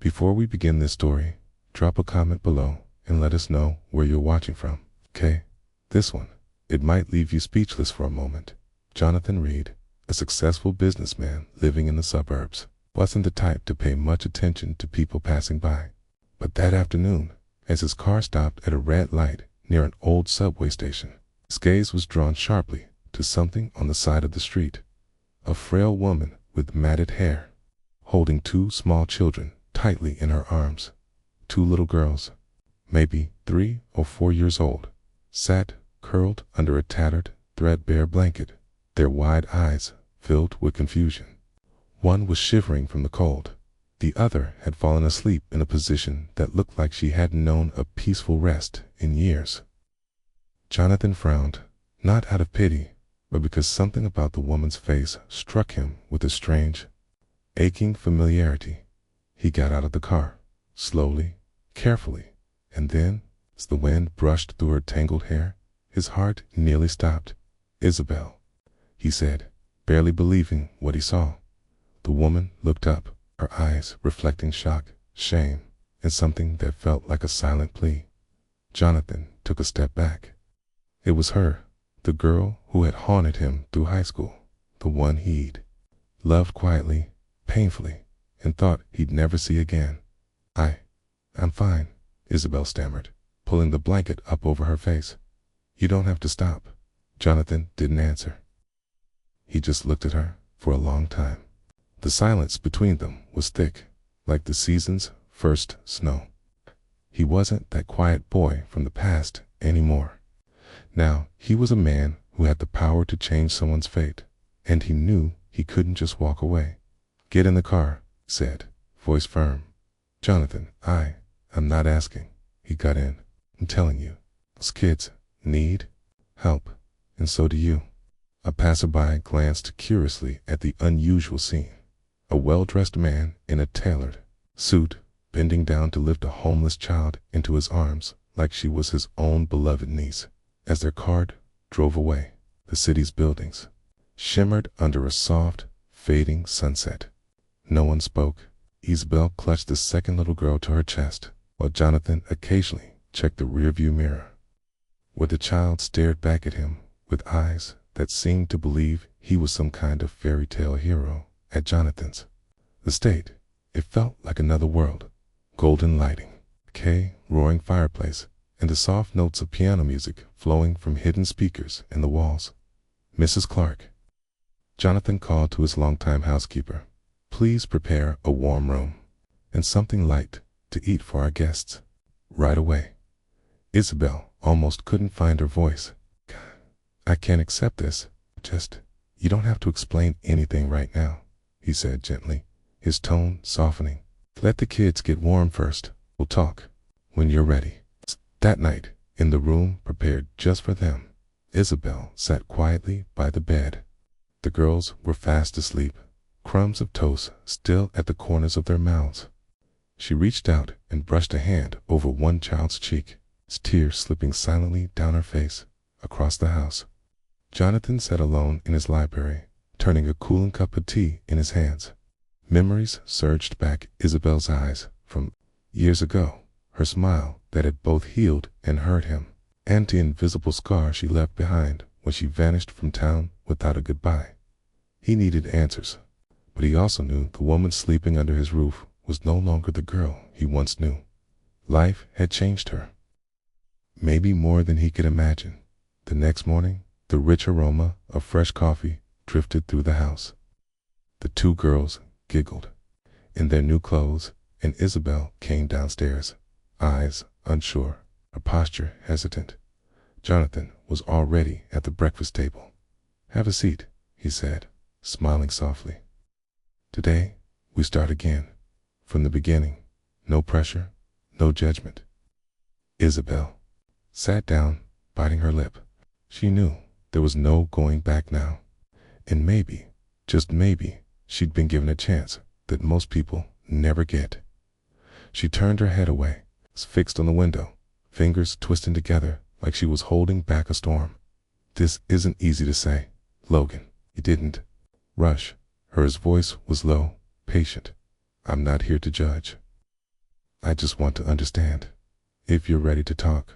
Before we begin this story, drop a comment below and let us know where you're watching from, okay? This one, it might leave you speechless for a moment. Jonathan Reed, a successful businessman living in the suburbs, wasn't the type to pay much attention to people passing by. But that afternoon, as his car stopped at a red light near an old subway station, his gaze was drawn sharply to something on the side of the street. A frail woman with matted hair, holding two small children tightly in her arms. Two little girls, maybe 3 or 4 years old, sat curled under a tattered, threadbare blanket, their wide eyes filled with confusion. One was shivering from the cold. The other had fallen asleep in a position that looked like she hadn't known a peaceful rest in years. Jonathan frowned, not out of pity, but because something about the woman's face struck him with a strange, aching familiarity. He got out of the car, slowly, carefully, and then, as the wind brushed through her tangled hair, his heart nearly stopped. "Isabel," he said, barely believing what he saw. The woman looked up, her eyes reflecting shock, shame, and something that felt like a silent plea. Jonathan took a step back. It was her, the girl who had haunted him through high school, the one he'd loved quietly, painfully, and thought he'd never see again. I'm fine," Isabel stammered, pulling the blanket up over her face. "You don't have to stop." Jonathan didn't answer. He just looked at her for a long time. The silence between them was thick, like the season's first snow. He wasn't that quiet boy from the past anymore. Now he was a man who had the power to change someone's fate, and he knew he couldn't just walk away. "Get in the car," he said, voice firm. "Jonathan, I'm not asking." He got in. "I'm telling you, those kids need help, and so do you." A passerby glanced curiously at the unusual scene. A well-dressed man in a tailored suit, bending down to lift a homeless child into his arms like she was his own beloved niece. As their car drove away, the city's buildings shimmered under a soft, fading sunset. No one spoke. Isabel clutched the second little girl to her chest, while Jonathan occasionally checked the rearview mirror, where the child stared back at him with eyes that seemed to believe he was some kind of fairy tale hero. At Jonathan's estate, it felt like another world. Golden lighting, roaring fireplace, and the soft notes of piano music flowing from hidden speakers in the walls. "Mrs. Clark," Jonathan called to his longtime housekeeper, "please prepare a warm room and something light to eat for our guests right away." Isabel almost couldn't find her voice. "I can't accept this. You don't have to explain anything right now," he said gently, his tone softening. "Let the kids get warm first. We'll talk when you're ready." That night, in the room prepared just for them, Isabel sat quietly by the bed. The girls were fast asleep, crumbs of toast still at the corners of their mouths. She reached out and brushed a hand over one child's cheek, tears slipping silently down her face, across the house. Jonathan sat alone in his library, turning a cooling cup of tea in his hands. Memories surged back Isabel's eyes from years ago, her smile that had both healed and hurt him, and the invisible scar she left behind when she vanished from town without a goodbye. He needed answers, but he also knew the woman sleeping under his roof was no longer the girl he once knew. Life had changed her, maybe more than he could imagine. The next morning, the rich aroma of fresh coffee drifted through the house. The two girls giggled in their new clothes, and Isabel came downstairs, eyes unsure, her posture hesitant. Jonathan was already at the breakfast table. "Have a seat," he said, smiling softly. "Today, we start again, from the beginning. No pressure, no judgment." Isabel sat down, biting her lip. She knew there was no going back now, and maybe, just maybe, she'd been given a chance that most people never get. She turned her head away, fixed on the window, fingers twisting together like she was holding back a storm. "This isn't easy to say, Logan." He didn't rush. Her voice was low, patient. "I'm not here to judge. I just want to understand. If you're ready to talk.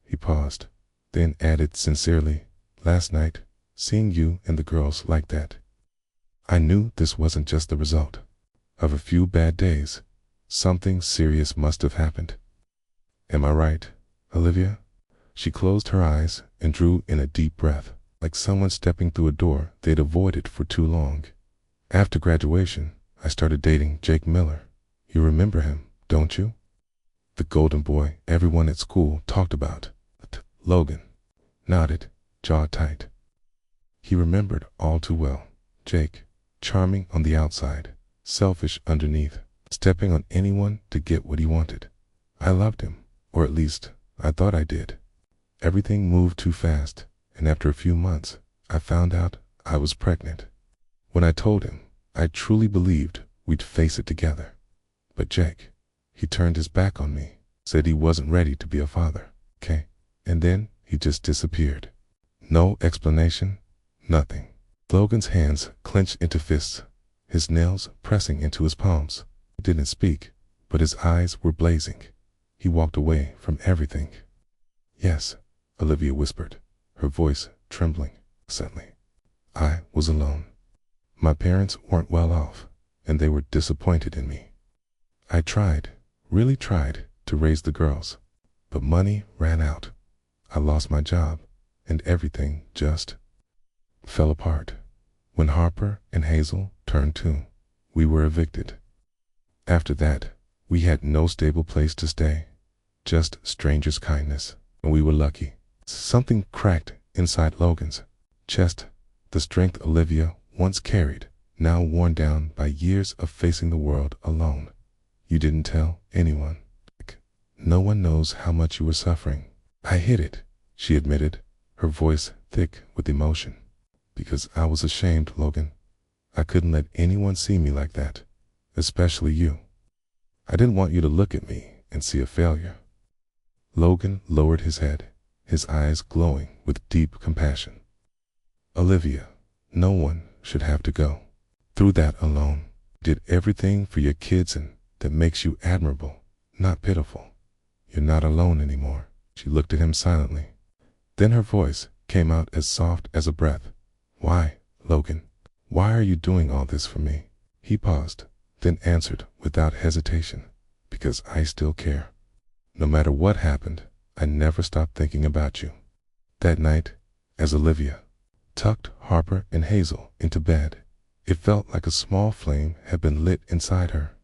He paused, then added sincerely, last night, seeing you and the girls like that, I knew this wasn't just the result of a few bad days. Something serious must have happened. Am I right, Olivia? She closed her eyes and drew in a deep breath, like someone stepping through a door they'd avoided for too long. After graduation, I started dating Jake Miller. You remember him, don't you? The golden boy everyone at school talked about. Logan nodded, jaw tight. He remembered all too well. Jake, charming on the outside, selfish underneath, stepping on anyone to get what he wanted. I loved him, or at least I thought I did. Everything moved too fast, and after a few months, I found out I was pregnant. When I told him, I truly believed we'd face it together. But Jake, he turned his back on me, said he wasn't ready to be a father, okay? And then he just disappeared. No explanation, nothing. Logan's hands clenched into fists, his nails pressing into his palms. He didn't speak, but his eyes were blazing. He walked away from everything. Yes, Olivia whispered, her voice trembling suddenly. I was alone. My parents weren't well off, and they were disappointed in me. I tried, really tried, to raise the girls, but money ran out. I lost my job, and everything just fell apart. When Harper and Hazel turned 2, we were evicted. After that, we had no stable place to stay, just strangers' kindness, and we were lucky. Something cracked inside Logan's chest, the strength Olivia once carried, now worn down by years of facing the world alone. You didn't tell anyone. No one knows how much you were suffering. I hid it, she admitted, her voice thick with emotion. Because I was ashamed, Logan. I couldn't let anyone see me like that, especially you. I didn't want you to look at me and see a failure. Logan lowered his head, his eyes glowing with deep compassion. Olivia, no one should have to go through that alone. You did everything for your kids, and that makes you admirable, not pitiful. You're not alone anymore. She looked at him silently. Then her voice came out as soft as a breath. Why, Logan? Why are you doing all this for me? He paused, then answered without hesitation. Because I still care. No matter what happened, I never stopped thinking about you. That night, as Olivia tucked Harper and Hazel into bed, it felt like a small flame had been lit inside her.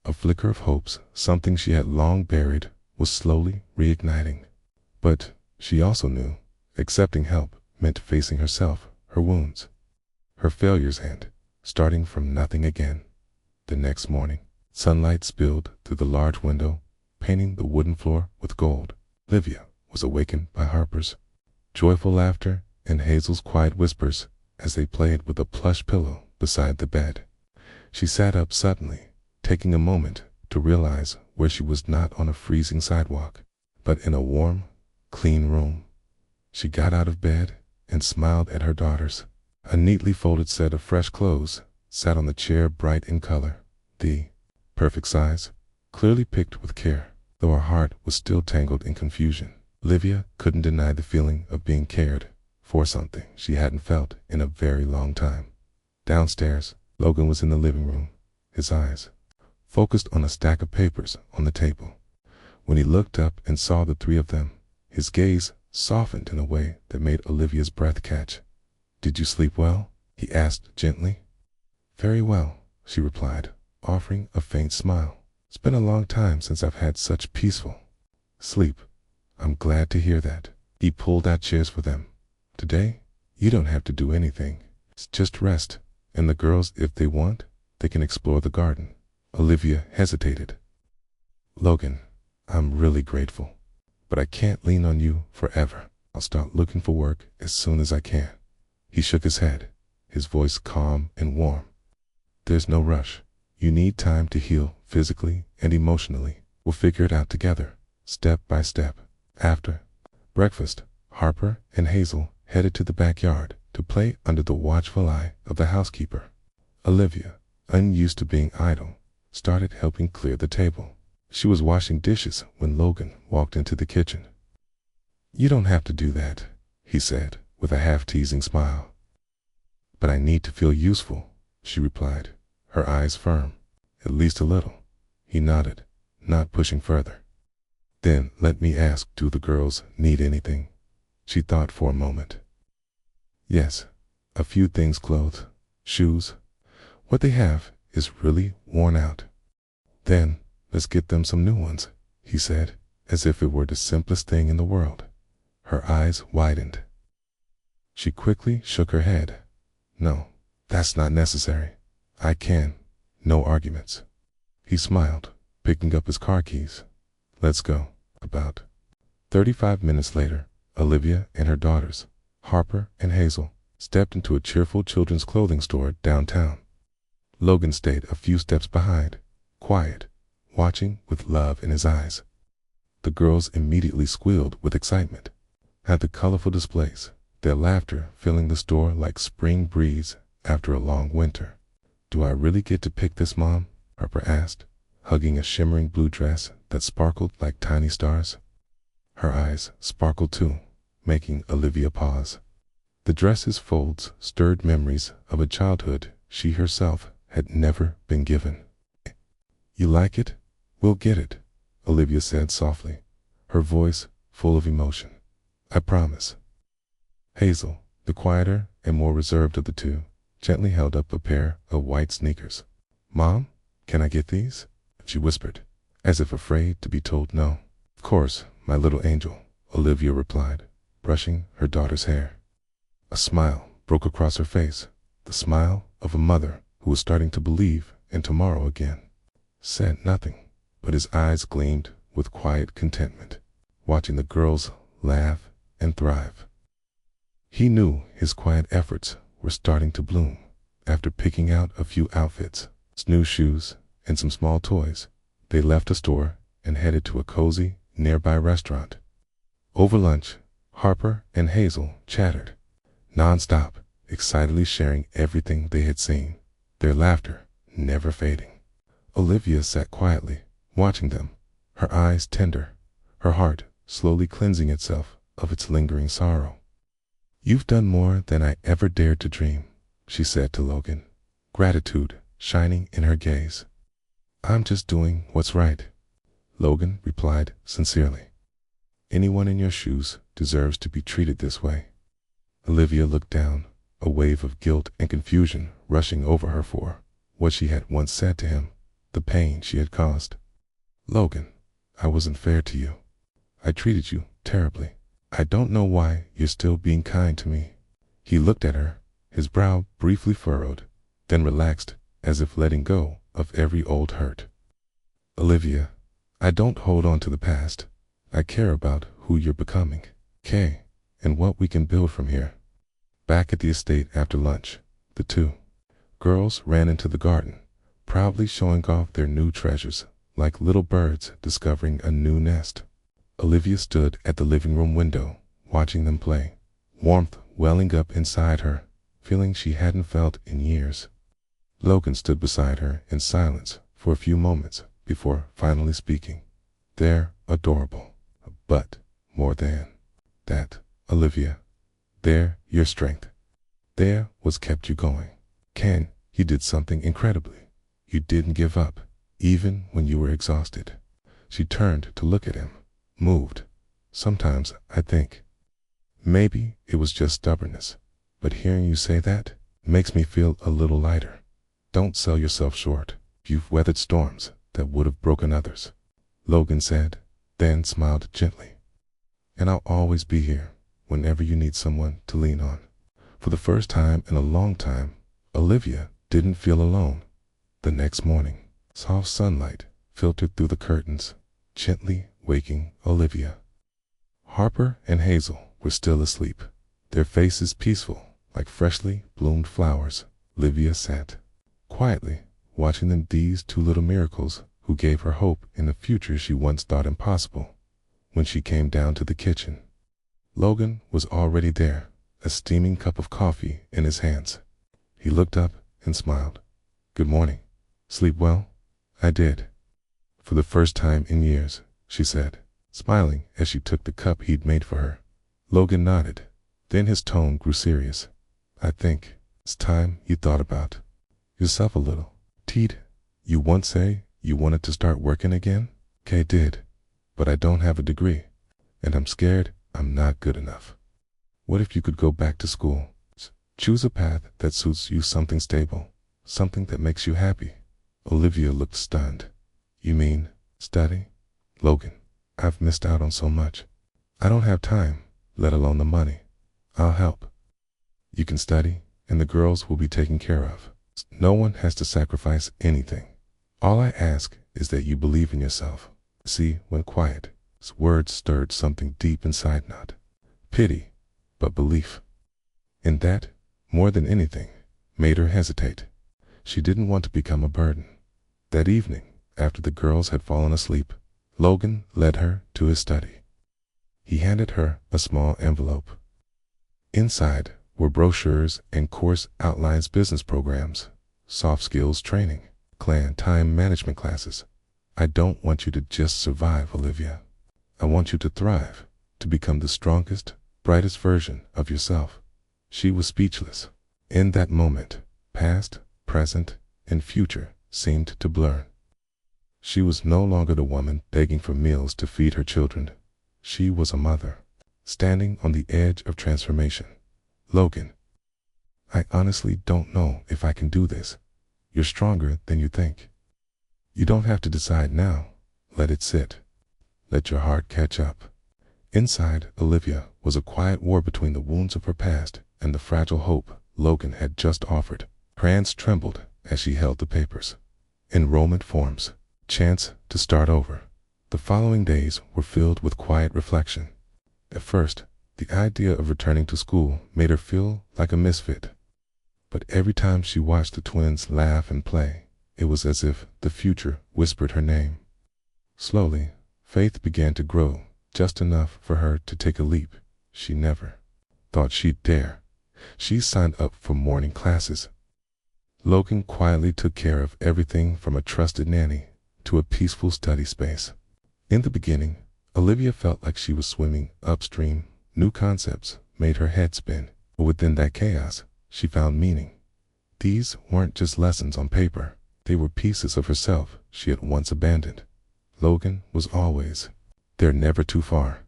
A flicker of hopes, something she had long buried, was slowly reigniting. But she also knew accepting help meant facing herself, her wounds, her failures, and starting from nothing again. The next morning, sunlight spilled through the large window, painting the wooden floor with gold. Olivia was awakened by Harper's joyful laughter and Hazel's quiet whispers as they played with a plush pillow beside the bed. She sat up suddenly, taking a moment to realize where she was not on a freezing sidewalk, but in a warm, clean room. She got out of bed and smiled at her daughters. A neatly folded set of fresh clothes sat on the chair, bright in color, the perfect size, clearly picked with care. Though her heart was still tangled in confusion, Olivia couldn't deny the feeling of being cared for, something she hadn't felt in a very long time. Downstairs, Logan was in the living room, his eyes focused on a stack of papers on the table. When he looked up and saw the 3 of them, his gaze softened in a way that made Olivia's breath catch. Did you sleep well? He asked gently. Very well, she replied, offering a faint smile. It's been a long time since I've had such peaceful sleep. I'm glad to hear that. He pulled out chairs for them. Today, you don't have to do anything. It's just rest, and the girls, if they want, they can explore the garden. Olivia hesitated. Logan, I'm really grateful, but I can't lean on you forever. I'll start looking for work as soon as I can. He shook his head, his voice calm and warm. There's no rush. You need time to heal physically and emotionally. We'll figure it out together, step by step. After breakfast, Harper and Hazel headed to the backyard to play under the watchful eye of the housekeeper. Olivia, unused to being idle, started helping clear the table. She was washing dishes when Logan walked into the kitchen. "You don't have to do that," he said with a half-teasing smile. "But I need to feel useful," she replied, her eyes firm. "At least a little." He nodded, not pushing further. "Then let me ask, do the girls need anything?" She thought for a moment. "Yes, a few things, clothes, shoes. What they have is really worn out." "Then let's get them some new ones," he said, as if it were the simplest thing in the world. Her eyes widened. She quickly shook her head. "No, that's not necessary. I can. No arguments." He smiled, picking up his car keys. "Let's go." About 35 minutes later, Olivia and her daughters, Harper and Hazel, stepped into a cheerful children's clothing store downtown. Logan stayed a few steps behind, quiet, watching with love in his eyes. The girls immediately squealed with excitement at the colorful displays, their laughter filling the store like spring breeze after a long winter. "Do I really get to pick this, Mom?" Harper asked, hugging a shimmering blue dress that sparkled like tiny stars. Her eyes sparkled too, making Olivia pause. The dress's folds stirred memories of a childhood she herself had never been given. "You like it? We'll get it," Olivia said softly, her voice full of emotion. "I promise." Hazel, the quieter and more reserved of the two, gently held up a pair of white sneakers. "Mom, can I get these?" she whispered, as if afraid to be told no. "Of course, my little angel," Olivia replied, brushing her daughter's hair. A smile broke across her face, the smile of a mother who was starting to believe in tomorrow again. Said nothing, but his eyes gleamed with quiet contentment, watching the girls laugh and thrive. He knew his quiet efforts were starting to bloom. After picking out a few outfits, new shoes, and some small toys, they left the store and headed to a cozy, nearby restaurant. Over lunch, Harper and Hazel chattered, non-stop, excitedly sharing everything they had seen, their laughter never fading. Olivia sat quietly, watching them, her eyes tender, her heart slowly cleansing itself of its lingering sorrow. "You've done more than I ever dared to dream," she said to Logan, gratitude shining in her gaze. "I'm just doing what's right," Logan replied sincerely. "Anyone in your shoes deserves to be treated this way." Olivia looked down, a wave of guilt and confusion rushing over her for what she had once said to him, the pain she had caused. "Logan, I wasn't fair to you. I treated you terribly. I don't know why you're still being kind to me." He looked at her, his brow briefly furrowed, then relaxed as if letting go of every old hurt. "Olivia, I don't hold on to the past. I care about who you're becoming, Kay, and what we can build from here." Back at the estate after lunch, the two girls ran into the garden, proudly showing off their new treasures like little birds discovering a new nest. Olivia stood at the living room window, watching them play, warmth welling up inside her, feeling she hadn't felt in years. Logan stood beside her in silence for a few moments before finally speaking. "They're adorable, but more than that, Olivia, they're your strength. They're what's kept you going. Ken, you did something incredibly. You didn't give up, even when you were exhausted." She turned to look at him, moved. "Sometimes I think maybe it was just stubbornness, but hearing you say that makes me feel a little lighter. Don't sell yourself short. You've weathered storms that would have broken others," Logan said, then smiled gently. "And I'll always be here whenever you need someone to lean on." For the first time in a long time, Olivia didn't feel alone. The next morning, soft sunlight filtered through the curtains, gently waking Olivia. Harper and Hazel were still asleep, their faces peaceful like freshly bloomed flowers. Olivia sat quietly, watching them, these two little miracles who gave her hope in the future she once thought impossible. When she came down to the kitchen, Logan was already there, a steaming cup of coffee in his hands. He looked up and smiled. "Good morning. Sleep well?" "I did." For the first time in years, she said, smiling as she took the cup he'd made for her. Logan nodded. Then his tone grew serious. I think it's time you thought about yourself a little. Teed, you once say you wanted to start working again? Kay did, but I don't have a degree, and I'm scared I'm not good enough. What if you could go back to school? Choose a path that suits you, something stable, something that makes you happy. Olivia looked stunned. You mean study? Logan, I've missed out on so much. I don't have time, let alone the money. I'll help. You can study, and the girls will be taken care of. No one has to sacrifice anything. All I ask is that you believe in yourself. See, when quiet, his words stirred something deep inside, not pity, but belief. And that, more than anything, made her hesitate. She didn't want to become a burden. That evening, after the girls had fallen asleep, Logan led her to his study. He handed her a small envelope. Inside were brochures and course outlines, business programs, soft skills training, clan time management classes. I don't want you to just survive, Olivia. I want you to thrive, to become the strongest, brightest version of yourself. She was speechless. In that moment, past, present, and future seemed to blur. She was no longer the woman begging for meals to feed her children. She was a mother, standing on the edge of transformation. Logan, I honestly don't know if I can do this. You're stronger than you think. You don't have to decide now. Let it sit. Let your heart catch up. Inside Olivia was a quiet war between the wounds of her past and the fragile hope Logan had just offered. Her hands trembled as she held the papers. Enrollment forms. Chance to start over. The following days were filled with quiet reflection. At first, the idea of returning to school made her feel like a misfit. But every time she watched the twins laugh and play, it was as if the future whispered her name. Slowly, faith began to grow, just enough for her to take a leap she never thought she'd dare. She signed up for morning classes. Logan quietly took care of everything from a trusted nanny to a peaceful study space. In the beginning, Olivia felt like she was swimming upstream. New concepts made her head spin, but within that chaos, she found meaning. These weren't just lessons on paper. They were pieces of herself she had once abandoned. Logan was always there, never too far,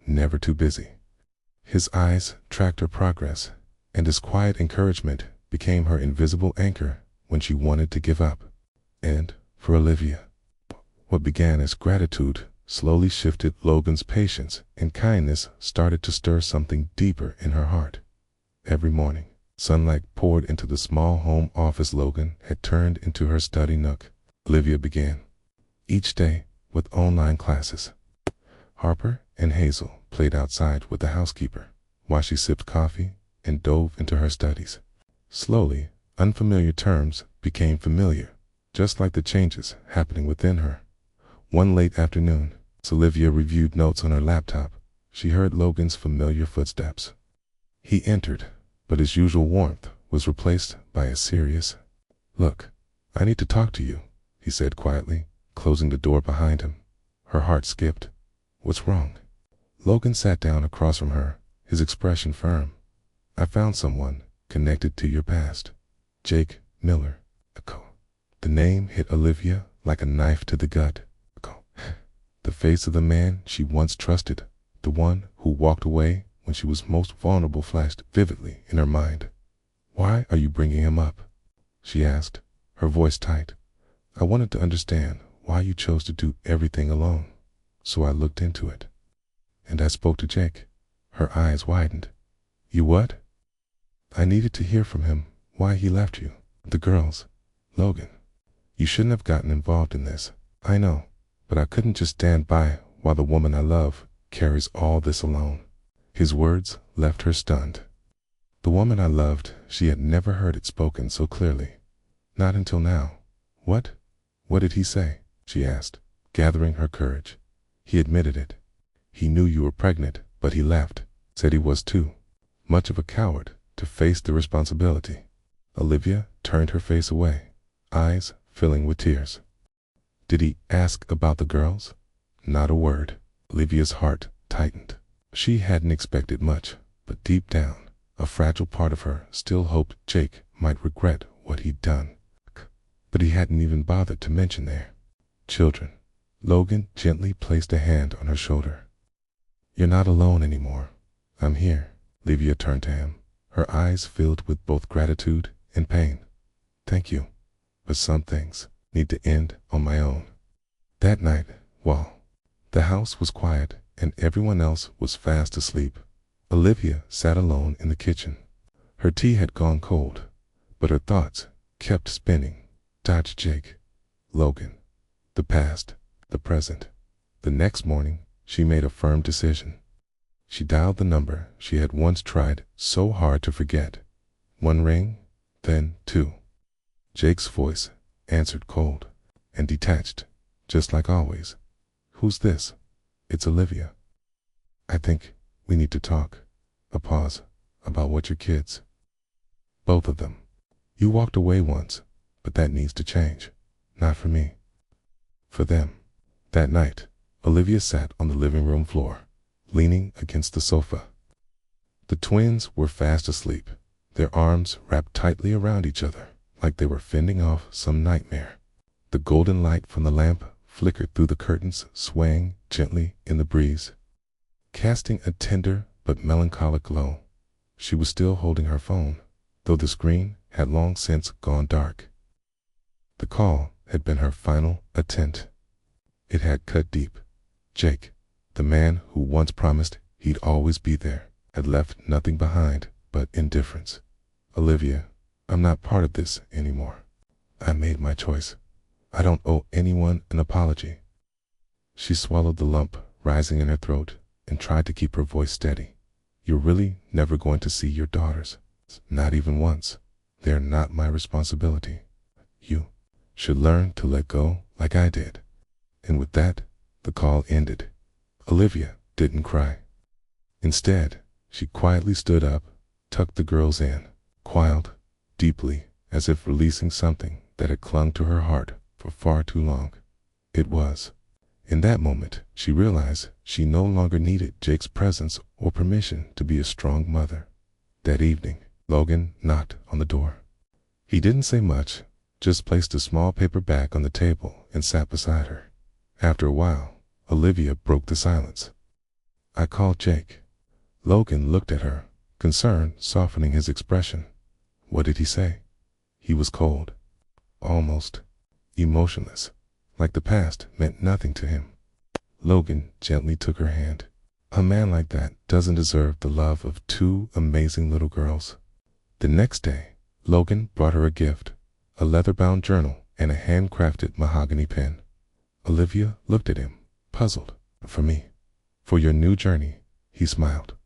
never too busy. His eyes tracked her progress, and his quiet encouragement became her invisible anchor when she wanted to give up. And, for Olivia, what began as gratitude slowly shifted. Logan's patience and kindness started to stir something deeper in her heart. Every morning, sunlight poured into the small home office Logan had turned into her study nook. Olivia began each day with online classes. Harper and Hazel played outside with the housekeeper, while she sipped coffee and dove into her studies. Slowly, unfamiliar terms became familiar, just like the changes happening within her. One late afternoon, as Olivia reviewed notes on her laptop, she heard Logan's familiar footsteps. He entered, but his usual warmth was replaced by a serious look. I need to talk to you, he said quietly, closing the door behind him. Her heart skipped. What's wrong? Logan sat down across from her, his expression firm. I found someone connected to your past. Jake Miller. The name hit Olivia like a knife to the gut. The face of the man she once trusted, the one who walked away when she was most vulnerable, flashed vividly in her mind. Why are you bringing him up? She asked, her voice tight. I wanted to understand why you chose to do everything alone, so I looked into it. And I spoke to Jake. Her eyes widened. You what? I needed to hear from him why he left you. The girls. Logan, you shouldn't have gotten involved in this. I know, but I couldn't just stand by while the woman I love carries all this alone. His words left her stunned. The woman I loved, she had never heard it spoken so clearly. Not until now. What? What did he say? She asked, gathering her courage. He admitted it. He knew you were pregnant, but he left. Said he was too much of a coward to face the responsibility. Olivia turned her face away, eyes filling with tears. Did he ask about the girls? Not a word. Olivia's heart tightened. She hadn't expected much, but deep down, a fragile part of her still hoped Jake might regret what he'd done. But he hadn't even bothered to mention their children. Logan gently placed a hand on her shoulder. "You're not alone anymore. I'm here." Olivia turned to him, her eyes filled with both gratitude and pain. "Thank you, but some things need to end on my own." That night, while the house was quiet and everyone else was fast asleep, Olivia sat alone in the kitchen. Her tea had gone cold, but her thoughts kept spinning. Dodge Jake, Logan, the past, the present. The next morning, she made a firm decision. She dialed the number she had once tried so hard to forget. One ring, then two. Jake's voice answered cold and detached, just like always. "Who's this?" "It's Olivia. I think we need to talk." A pause. "About what your kids?" "Both of them. You walked away once, but that needs to change. Not for me. For them." That night, Olivia sat on the living room floor, leaning against the sofa. The twins were fast asleep, their arms wrapped tightly around each other, like they were fending off some nightmare. The golden light from the lamp flickered through the curtains, swaying gently in the breeze, casting a tender but melancholic glow. She was still holding her phone, though the screen had long since gone dark. The call had been her final attempt. It had cut deep. Jake, the man who once promised he'd always be there, had left nothing behind but indifference. "Olivia, I'm not part of this anymore. I made my choice. I don't owe anyone an apology." She swallowed the lump rising in her throat and tried to keep her voice steady. "You're really never going to see your daughters. Not even once. They're not my responsibility. You should learn to let go like I did." And with that, the call ended. Olivia didn't cry. Instead, she quietly stood up, tucked the girls in, quailed deeply, as if releasing something that had clung to her heart for far too long. It was in that moment she realized she no longer needed Jake's presence or permission to be a strong mother. That evening, Logan knocked on the door. He didn't say much, just placed a small paper bag on the table and sat beside her. After a while, Olivia broke the silence. "I called Jake." Logan looked at her, concern softening his expression. "What did he say?" He was cold, almost emotionless, like the past meant nothing to him. Logan gently took her hand. "A man like that doesn't deserve the love of two amazing little girls." The next day, Logan brought her a gift, a leather-bound journal and a handcrafted mahogany pen. Olivia looked at him, puzzled. "For me, for your new journey," he smiled.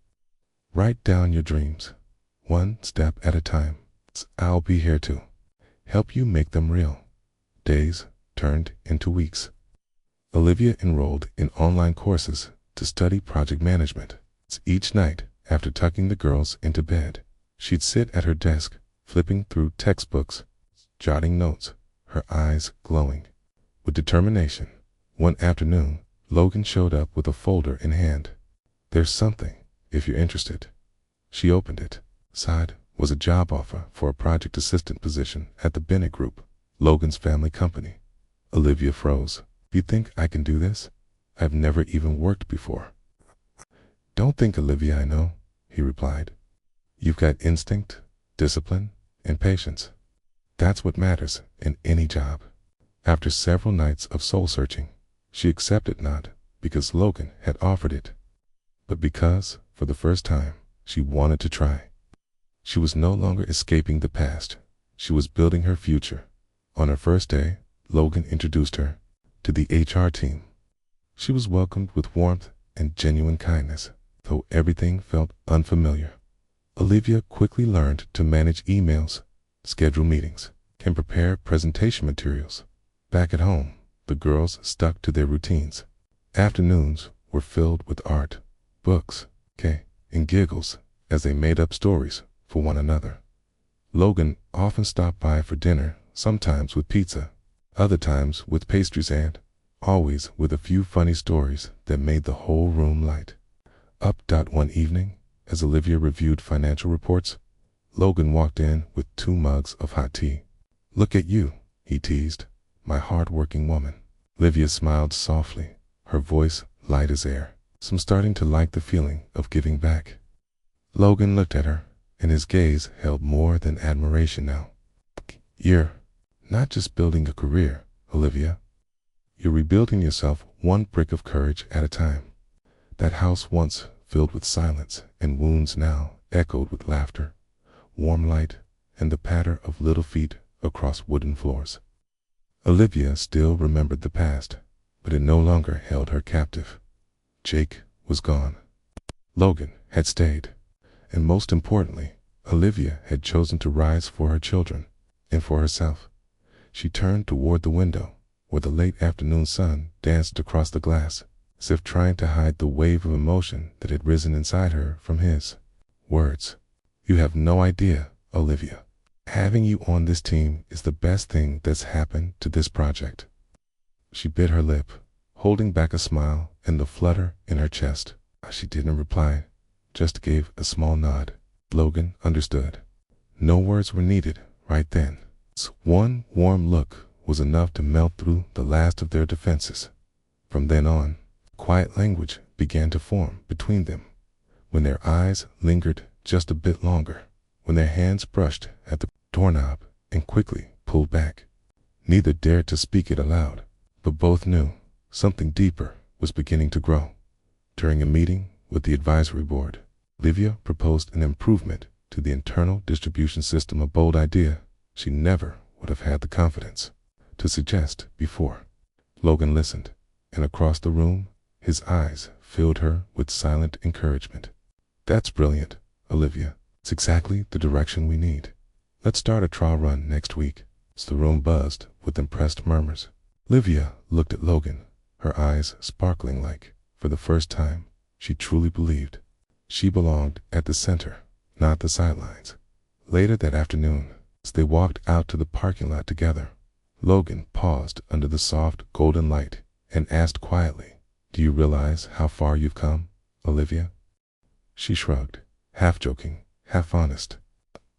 "Write down your dreams, one step at a time. I'll be here to help you make them real." Days turned into weeks. Olivia enrolled in online courses to study project management. Each night, after tucking the girls into bed, she'd sit at her desk, flipping through textbooks, jotting notes, her eyes glowing with determination. One afternoon, Logan showed up with a folder in hand. "There's something, if you're interested." She opened it. Inside was a job offer for a project assistant position at the Bennett Group, Logan's family company. Olivia froze. "You think I can do this? I've never even worked before." "Don't think, Olivia, I know," he replied. "You've got instinct, discipline, and patience. That's what matters in any job." After several nights of soul-searching, she accepted not because Logan had offered it, but because, for the first time, she wanted to try. She was no longer escaping the past. She was building her future. On her first day, Logan introduced her to the HR team. She was welcomed with warmth and genuine kindness, though everything felt unfamiliar. Olivia quickly learned to manage emails, schedule meetings, and prepare presentation materials. Back at home, the girls stuck to their routines. Afternoons were filled with art, books, and giggles as they made up stories for one another. Logan often stopped by for dinner, sometimes with pizza, other times with pastries and, always with a few funny stories that made the whole room light up. One evening, as Olivia reviewed financial reports, Logan walked in with 2 mugs of hot tea. "Look at you," he teased, "my hard-working woman." Olivia smiled softly, her voice light as air. "I'm starting to like the feeling of giving back." Logan looked at her, and his gaze held more than admiration now. "You're not just building a career, Olivia. You're rebuilding yourself one brick of courage at a time." That house once filled with silence and wounds now echoed with laughter, warm light, and the patter of little feet across wooden floors. Olivia still remembered the past, but it no longer held her captive. Jake was gone. Logan had stayed. And most importantly, Olivia had chosen to rise for her children and for herself. She turned toward the window, where the late afternoon sun danced across the glass, as if trying to hide the wave of emotion that had risen inside her from his words. "You have no idea, Olivia. Having you on this team is the best thing that's happened to this project." She bit her lip, holding back a smile and the flutter in her chest. She didn't reply, just gave a small nod. Logan understood. No words were needed right then. One warm look was enough to melt through the last of their defenses. From then on, quiet language began to form between them. When their eyes lingered just a bit longer, when their hands brushed at the doorknob and quickly pulled back. Neither dared to speak it aloud, but both knew something deeper was beginning to grow. During a meeting with the advisory board, Olivia proposed an improvement to the internal distribution system, a bold idea she never would have had the confidence to suggest before. Logan listened, and across the room, his eyes filled her with silent encouragement. "That's brilliant, Olivia. It's exactly the direction we need. Let's start a trial run next week." The room buzzed with impressed murmurs. Olivia looked at Logan, her eyes sparkling like, for the first time, she truly believed she belonged at the center, not the sidelines. Later that afternoon, as they walked out to the parking lot together, Logan paused under the soft golden light and asked quietly, "Do you realize how far you've come, Olivia?" She shrugged, half joking, half honest.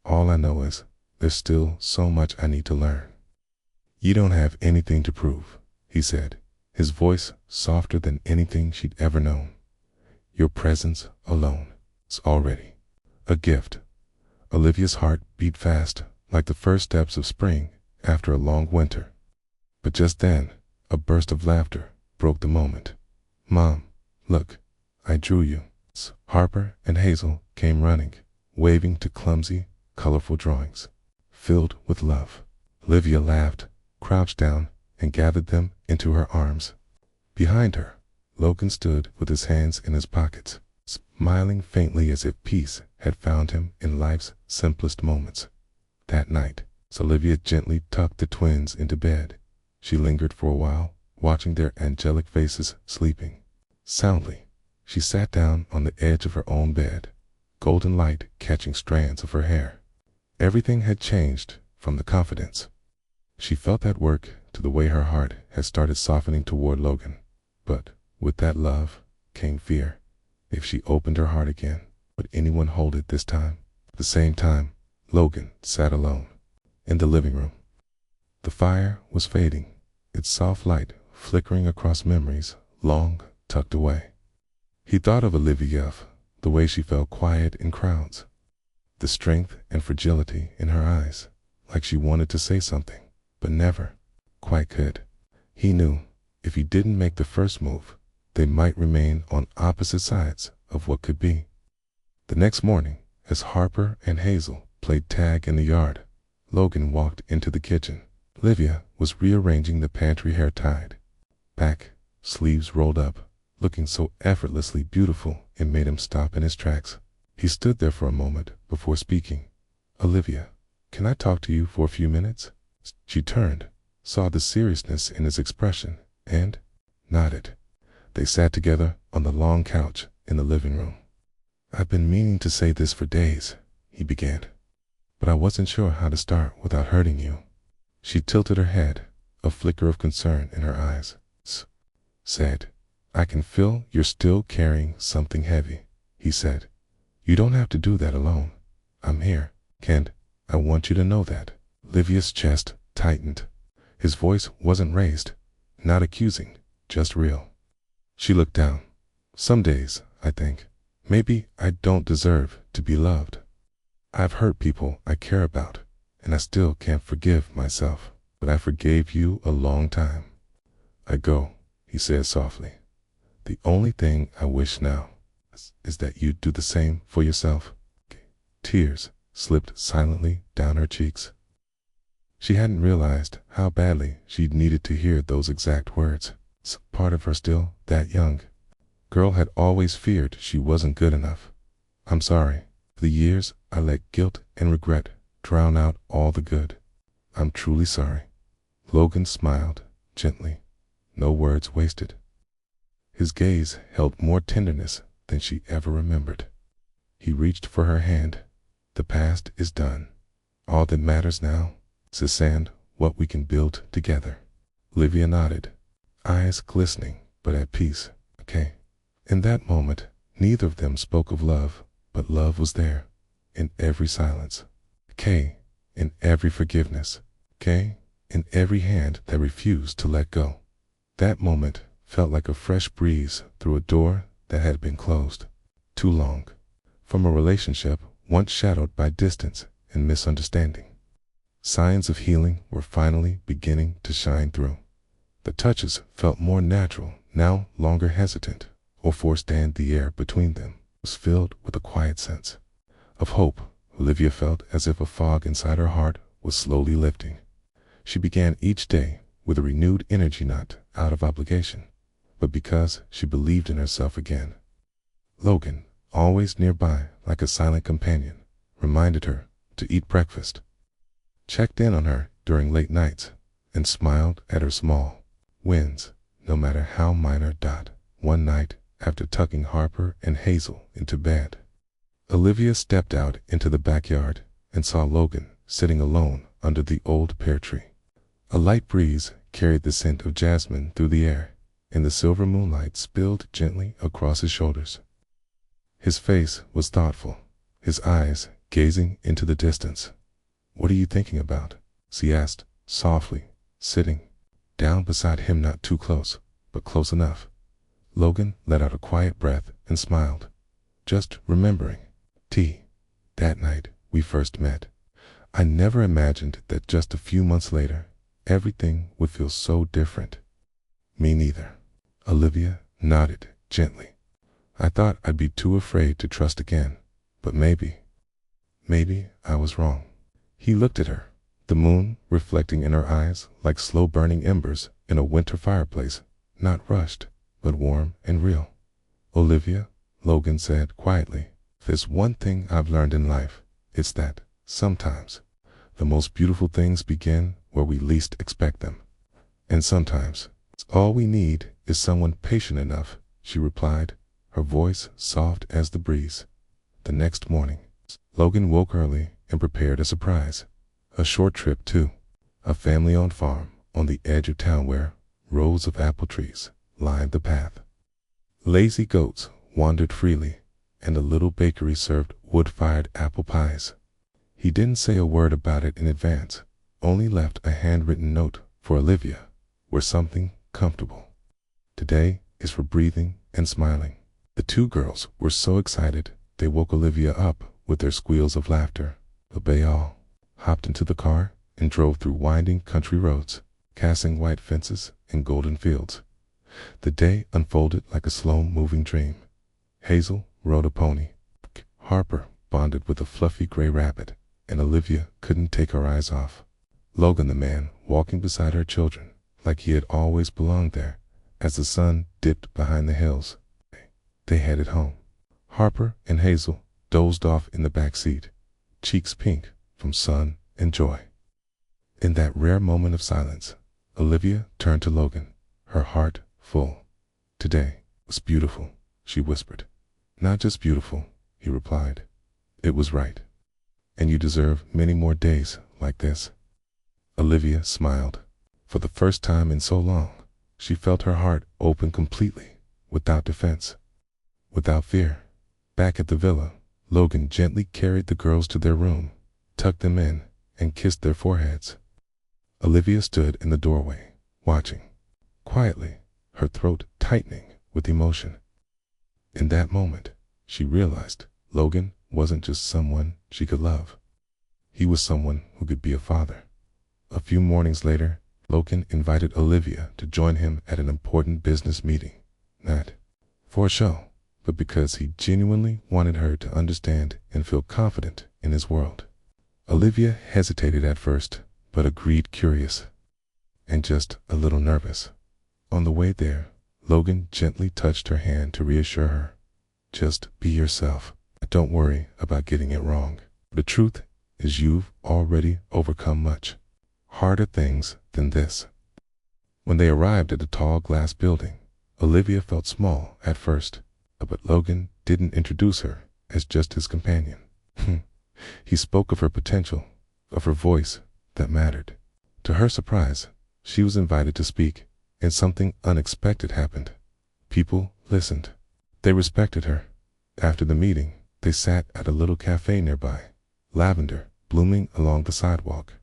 "All I know is there's still so much I need to learn." "You don't have anything to prove," he said, his voice softer than anything she'd ever known. "Your presence alone is already a gift." Olivia's heart beat fast, like the first steps of spring after a long winter. But just then, a burst of laughter broke the moment. "Mom, look, I drew you." Harper and Hazel came running, waving to clumsy, colorful drawings, filled with love. Olivia laughed, crouched down, and gathered them into her arms. Behind her, Logan stood with his hands in his pockets, smiling faintly as if peace had found him in life's simplest moments. That night, as Olivia gently tucked the twins into bed, she lingered for a while, watching their angelic faces sleeping soundly. She sat down on the edge of her own bed, golden light catching strands of her hair. Everything had changed from the confidence she felt at work to the way her heart had started softening toward Logan. But with that love came fear. If she opened her heart again, would anyone hold it this time? At the same time, Logan sat alone in the living room. The fire was fading, its soft light flickering across memories long tucked away. He thought of Olivia, the way she felt quiet in crowds, the strength and fragility in her eyes, like she wanted to say something, but never quite could. He knew if he didn't make the first move, they might remain on opposite sides of what could be. The next morning, as Harper and Hazel played tag in the yard, Logan walked into the kitchen. Olivia was rearranging the pantry, hair tied back, sleeves rolled up, looking so effortlessly beautiful it made him stop in his tracks. He stood there for a moment before speaking. "Olivia, can I talk to you for a few minutes?" She turned, saw the seriousness in his expression, and nodded. They sat together on the long couch in the living room. "I've been meaning to say this for days," he began, "but I wasn't sure how to start without hurting you." She tilted her head, a flicker of concern in her eyes. Said, "I can feel you're still carrying something heavy," he said. "You don't have to do that alone. I'm here, Kent. I want you to know that." Olivia's chest tightened. His voice wasn't raised, not accusing, just real. She looked down. "Some days, I think, maybe I don't deserve to be loved. I've hurt people I care about, and I still can't forgive myself. But I forgave you a long time ago," he said softly. "The only thing I wish now is that you'd do the same for yourself." Tears slipped silently down her cheeks. She hadn't realized how badly she'd needed to hear those exact words. Part of her still that young girl had always feared she wasn't good enough. "I'm sorry. For the years I let guilt and regret drown out all the good. I'm truly sorry." Logan smiled gently, no words wasted. His gaze held more tenderness than she ever remembered. He reached for her hand. "The past is done. All that matters now is sand what we can build together." Olivia nodded, eyes glistening but at peace. "Okay." In that moment, neither of them spoke of love, but love was there, in every silence. Okay, in every forgiveness. Okay, in every hand that refused to let go. That moment felt like a fresh breeze through a door that had been closed too long. From a relationship once shadowed by distance and misunderstanding, signs of healing were finally beginning to shine through. The touches felt more natural, now longer hesitant or forced, and the air between them was filled with a quiet sense of hope. Olivia felt as if a fog inside her heart was slowly lifting. She began each day with a renewed energy, not out of obligation, but because she believed in herself again. Logan, always nearby like a silent companion, reminded her to eat breakfast, checked in on her during late nights, and smiled at her small wins, no matter how minor. One night, after tucking Harper and Hazel into bed, Olivia stepped out into the backyard and saw Logan sitting alone under the old pear tree. A light breeze carried the scent of jasmine through the air, and the silver moonlight spilled gently across his shoulders. His face was thoughtful, his eyes gazing into the distance. "What are you thinking about?" she asked softly, sitting down beside him, not too close, but close enough. Logan let out a quiet breath and smiled. "Just remembering, that night we first met. I never imagined that just a few months later, everything would feel so different." "Me neither." Olivia nodded gently. "I thought I'd be too afraid to trust again, but maybe I was wrong." He looked at her, the moon reflecting in her eyes like slow burning embers in a winter fireplace, not rushed, but warm and real. "Olivia," Logan said quietly, "if there's one thing I've learned in life, it's that sometimes the most beautiful things begin where we least expect them. And sometimes all we need is someone patient enough," she replied, her voice soft as the breeze. The next morning, Logan woke early and prepared a surprise. A short trip to a family-owned farm on the edge of town where rows of apple trees lined the path. Lazy goats wandered freely, and a little bakery served wood-fired apple pies. He didn't say a word about it in advance, only left a handwritten note for Olivia, where something comfortable. "Today is for breathing and smiling." The two girls were so excited they woke Olivia up with their squeals of laughter. They all hopped into the car and drove through winding country roads, casting white fences and golden fields. The day unfolded like a slow-moving dream. Hazel rode a pony. Harper bonded with a fluffy gray rabbit, and Olivia couldn't take her eyes off Logan, the man, walking beside her children like he had always belonged there. As the sun dipped behind the hills, they headed home. Harper and Hazel dozed off in the back seat, cheeks pink from sun and joy. In that rare moment of silence, Olivia turned to Logan, her heart full. "Today was beautiful," she whispered. "Not just beautiful," he replied. "It was right. And you deserve many more days like this." Olivia smiled. For the first time in so long, she felt her heart open completely, without defense, without fear. Back at the villa, Logan gently carried the girls to their room, tucked them in, and kissed their foreheads. Olivia stood in the doorway, watching, quietly, her throat tightening with emotion. In that moment, she realized Logan wasn't just someone she could love. He was someone who could be a father. A few mornings later, Logan invited Olivia to join him at an important business meeting, not for a show, but because he genuinely wanted her to understand and feel confident in his world. Olivia hesitated at first, but agreed, curious and just a little nervous. On the way there, Logan gently touched her hand to reassure her. Just be yourself. Don't worry about getting it wrong. The truth is you've already overcome much harder things than this. When they arrived at the tall glass building, Olivia felt small at first, but Logan didn't introduce her as just his companion. He spoke of her potential, of her voice that mattered. To her surprise, she was invited to speak, and something unexpected happened. People listened. They respected her. After the meeting, they sat at a little cafe nearby, lavender blooming along the sidewalk.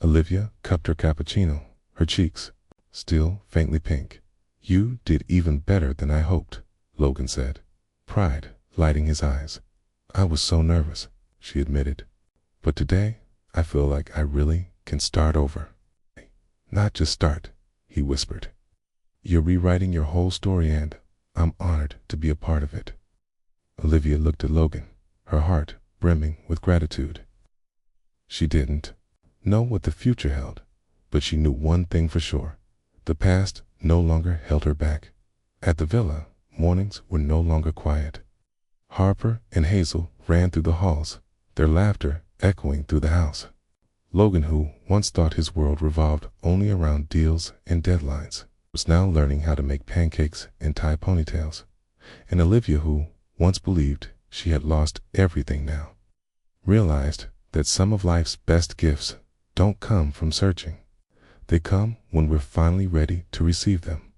Olivia cupped her cappuccino, her cheeks still faintly pink. You did even better than I hoped, Logan said, pride lighting his eyes. I was so nervous, she admitted. But today, I feel like I really can start over. Not just start, he whispered. You're rewriting your whole story and I'm honored to be a part of it. Olivia looked at Logan, her heart brimming with gratitude. She didn't know what the future held, but she knew one thing for sure. The past no longer held her back. At the villa, mornings were no longer quiet. Harper and Hazel ran through the halls, their laughter echoing through the house. Logan, who once thought his world revolved only around deals and deadlines, was now learning how to make pancakes and tie ponytails. And Olivia, who once believed she had lost everything now, realized that some of life's best gifts don't come from searching. They come when we're finally ready to receive them.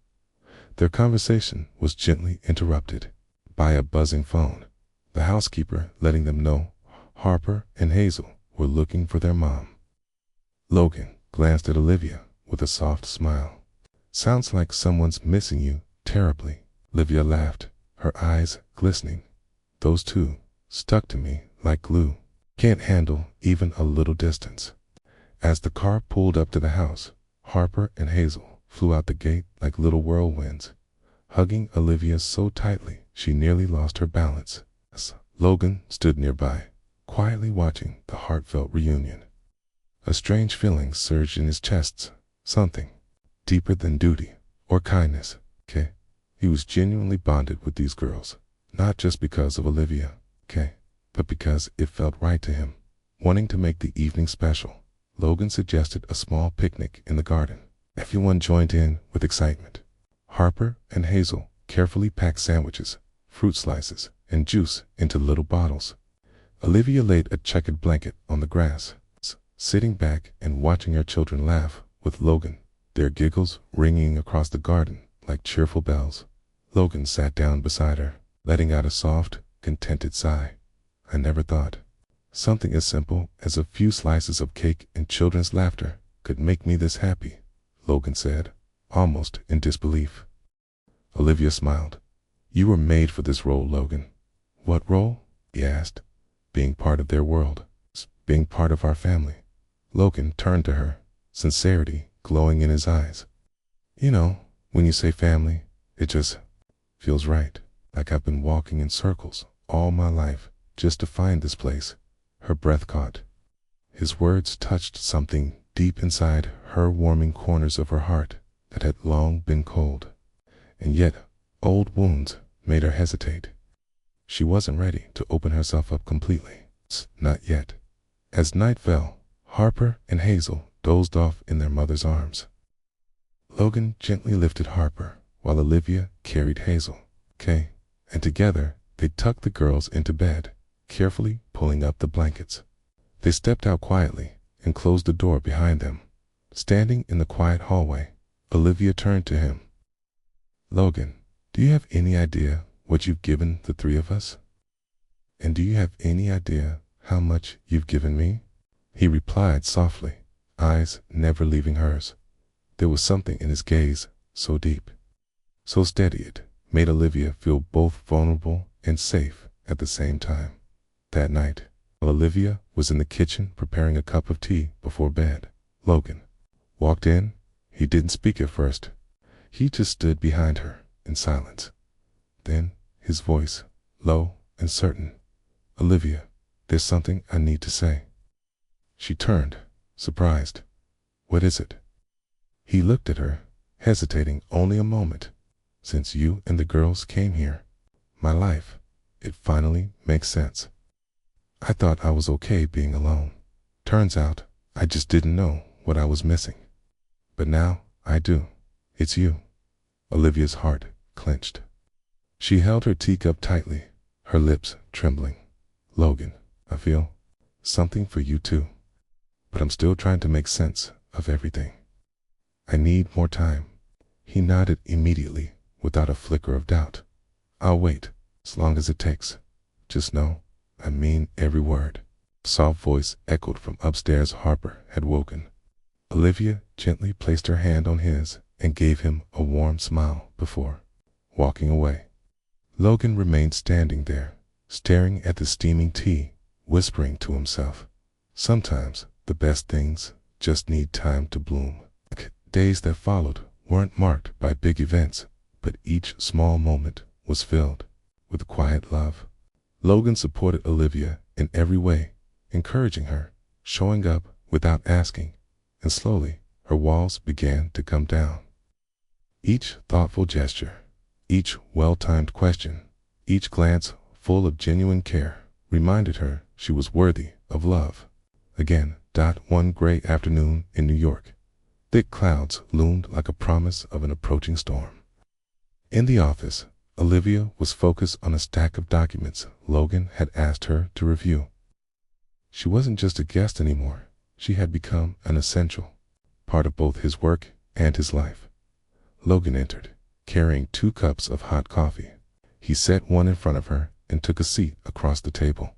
Their conversation was gently interrupted by a buzzing phone, the housekeeper letting them know Harper and Hazel were looking for their mom. Logan glanced at Olivia with a soft smile. Sounds like someone's missing you terribly. Olivia laughed, her eyes glistening. Those two stuck to me like glue. Can't handle even a little distance. As the car pulled up to the house, Harper and Hazel flew out the gate like little whirlwinds, hugging Olivia so tightly she nearly lost her balance. Logan stood nearby, quietly watching the heartfelt reunion. A strange feeling surged in his chest, something deeper than duty or kindness. He was genuinely bonded with these girls, not just because of Olivia, but because it felt right to him. Wanting to make the evening special, Logan suggested a small picnic in the garden. Everyone joined in with excitement. Harper and Hazel carefully packed sandwiches, fruit slices, and juice into little bottles. Olivia laid a checkered blanket on the grass, sitting back and watching her children laugh with Logan, their giggles ringing across the garden like cheerful bells. Logan sat down beside her, letting out a soft, contented sigh. I never thought something as simple as a few slices of cake and children's laughter could make me this happy, Logan said, almost in disbelief. Olivia smiled. You were made for this role, Logan. What role? He asked. Being part of their world, being part of our family. Logan turned to her, sincerity glowing in his eyes. You know, when you say family, it just feels right, like I've been walking in circles all my life just to find this place. Her breath caught. His words touched something deep inside her, warming corners of her heart that had long been cold. And yet, old wounds made her hesitate. She wasn't ready to open herself up completely. Not yet. As night fell, Harper and Hazel dozed off in their mother's arms. Logan gently lifted Harper while Olivia carried Hazel, and together they tucked the girls into bed, carefully pulling up the blankets. They stepped out quietly and closed the door behind them, Standing in the quiet hallway, Olivia turned to him. Logan, do you have any idea what you've given the three of us? And do you have any idea how much you've given me? He replied softly, eyes never leaving hers. There was something in his gaze so deep, so steady it made Olivia feel both vulnerable and safe at the same time. That night, while Olivia was in the kitchen preparing a cup of tea before bed, Logan walked in. He didn't speak at first. He just stood behind her in silence. Then, his voice, low and certain, "Olivia, there's something I need to say." She turned, surprised. "What is it?" He looked at her, hesitating only a moment. "Since you and the girls came here, my life, it finally makes sense. I thought I was okay being alone. Turns out, I just didn't know what I was missing. But now, I do. It's you." Olivia's heart clenched. She held her teacup tightly, her lips trembling. "Logan, I feel something for you too. But I'm still trying to make sense of everything. I need more time." He nodded immediately, without a flicker of doubt. "I'll wait, as long as it takes. Just know, I mean every word." A soft voice echoed from upstairs. Harper had woken. Olivia gently placed her hand on his and gave him a warm smile before walking away. Logan remained standing there, staring at the steaming tea, whispering to himself, "Sometimes the best things just need time to bloom." Days that followed weren't marked by big events, but each small moment was filled with quiet love. Logan supported Olivia in every way, encouraging her, showing up without asking, and slowly her walls began to come down. Each thoughtful gesture, each well-timed question, each glance full of genuine care reminded her she was worthy of love. Again, one gray afternoon in New York, thick clouds loomed like a promise of an approaching storm. In the office, Olivia was focused on a stack of documents Logan had asked her to review. She wasn't just a guest anymore. She had become an essential part of both his work and his life. Logan entered, carrying 2 cups of hot coffee. He set one in front of her and took a seat across the table.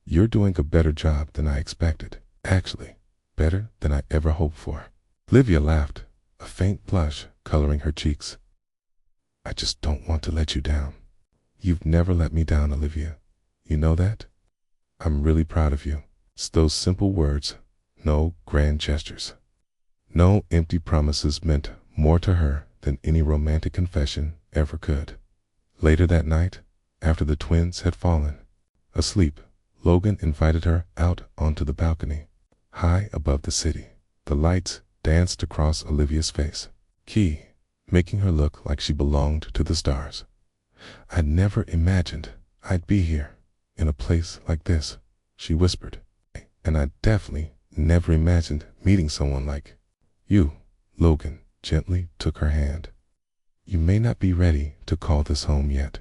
"You're doing a better job than I expected. Actually, better than I ever hoped for." Olivia laughed, a faint blush coloring her cheeks. "I just don't want to let you down." "You've never let me down, Olivia. You know that? I'm really proud of you." It's those simple words, no grand gestures, no empty promises, meant more to her than any romantic confession ever could. Later that night, after the twins had fallen asleep, Logan invited her out onto the balcony. High above the city, the lights danced across Olivia's face, making her look like she belonged to the stars. "I'd never imagined I'd be here, in a place like this," she whispered. "And I definitely never imagined meeting someone like you." Logan gently took her hand. "You may not be ready to call this home yet,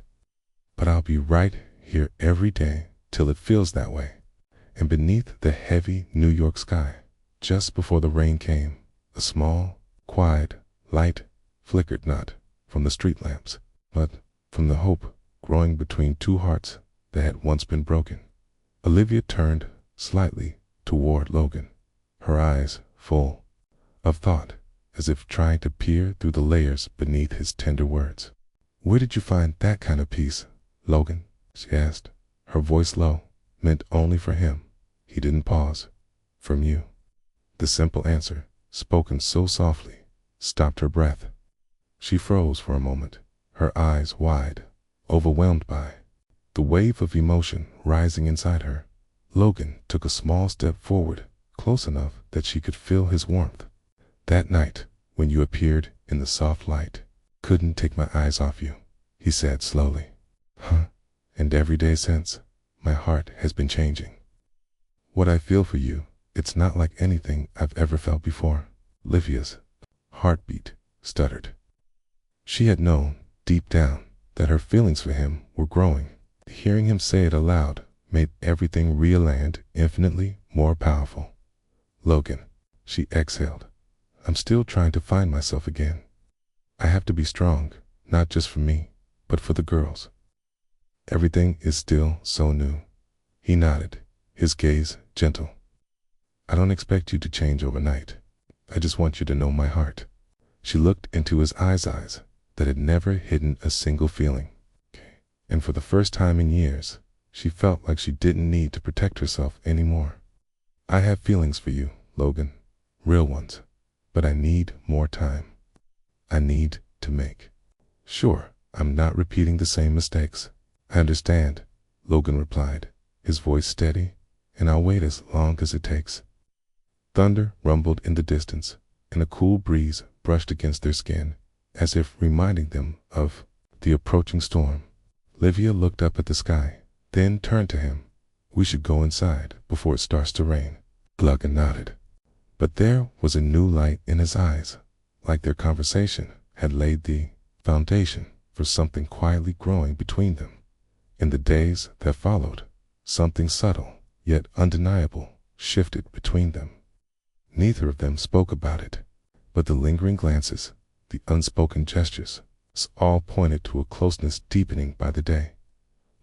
but I'll be right here every day till it feels that way." And beneath the heavy New York sky, just before the rain came, a small, quiet light flickered, not from the street lamps, but from the hope growing between 2 hearts that had once been broken. Olivia turned slightly toward Logan, her eyes full of thought, as if trying to peer through the layers beneath his tender words. "Where did you find that kind of peace, Logan?" she asked, her voice low, meant only for him. He didn't pause. "From you." The simple answer, spoken so softly, stopped her breath. She froze for a moment, her eyes wide, overwhelmed by the wave of emotion rising inside her. Logan took a small step forward, close enough that she could feel his warmth. "That night, when you appeared in the soft light, couldn't take my eyes off you," he said slowly. "And every day since, my heart has been changing. What I feel for you, it's not like anything I've ever felt before." Olivia's heartbeat stuttered. She had known, deep down, that her feelings for him were growing. Hearing him say it aloud made everything real and infinitely more powerful. "Logan," she exhaled, I'm still trying to find myself again. I have to be strong, not just for me, but for the girls. Everything is still so new. He nodded, his gaze gentle. I don't expect you to change overnight. I just want you to know my heart. She looked into his eyes that had never hidden a single feeling. And for the first time in years, she felt like she didn't need to protect herself anymore. I have feelings for you, Logan, real ones, but I need more time. I need to make sure I'm not repeating the same mistakes. I understand, Logan replied, his voice steady, and I'll wait as long as it takes. Thunder rumbled in the distance, and a cool breeze brushed against their skin, as if reminding them of the approaching storm. Livia looked up at the sky, then turned to him. We should go inside before it starts to rain. Logan nodded. But there was a new light in his eyes, like their conversation had laid the foundation for something quietly growing between them. In the days that followed, something subtle, yet undeniable, shifted between them. Neither of them spoke about it, but the lingering glances, the unspoken gestures, all pointed to a closeness deepening by the day.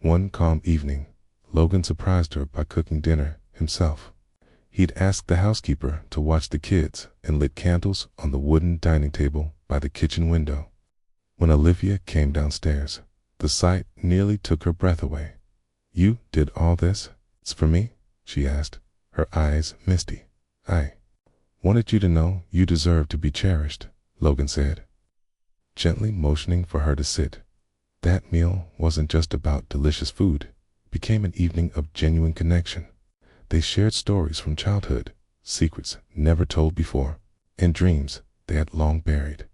One calm evening, Logan surprised her by cooking dinner himself. He'd asked the housekeeper to watch the kids and lit candles on the wooden dining table by the kitchen window. When Olivia came downstairs, the sight nearly took her breath away. You did all this? It's for me? She asked, her eyes misty. I wanted you to know you deserve to be cherished, Logan said, gently motioning for her to sit. That meal wasn't just about delicious food, it became an evening of genuine connection. They shared stories from childhood, secrets never told before, and dreams they had long buried.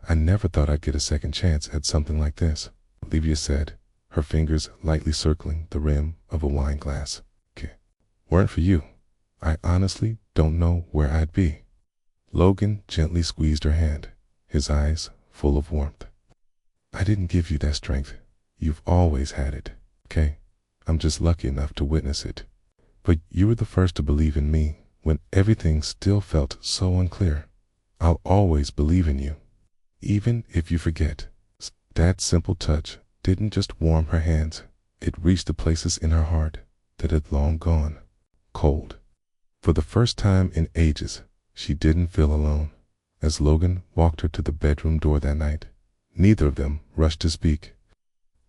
I never thought I'd get a second chance at something like this, Olivia said, her fingers lightly circling the rim of a wine glass. Weren't for you, I honestly don't know where I'd be. Logan gently squeezed her hand, his eyes full of warmth. I didn't give you that strength. You've always had it, okay? I'm just lucky enough to witness it. But you were the first to believe in me when everything still felt so unclear. I'll always believe in you, even if you forget. That simple touch didn't just warm her hands, it reached the places in her heart that had long gone cold. For the first time in ages, she didn't feel alone. As Logan walked her to the bedroom door that night, neither of them rushed to speak.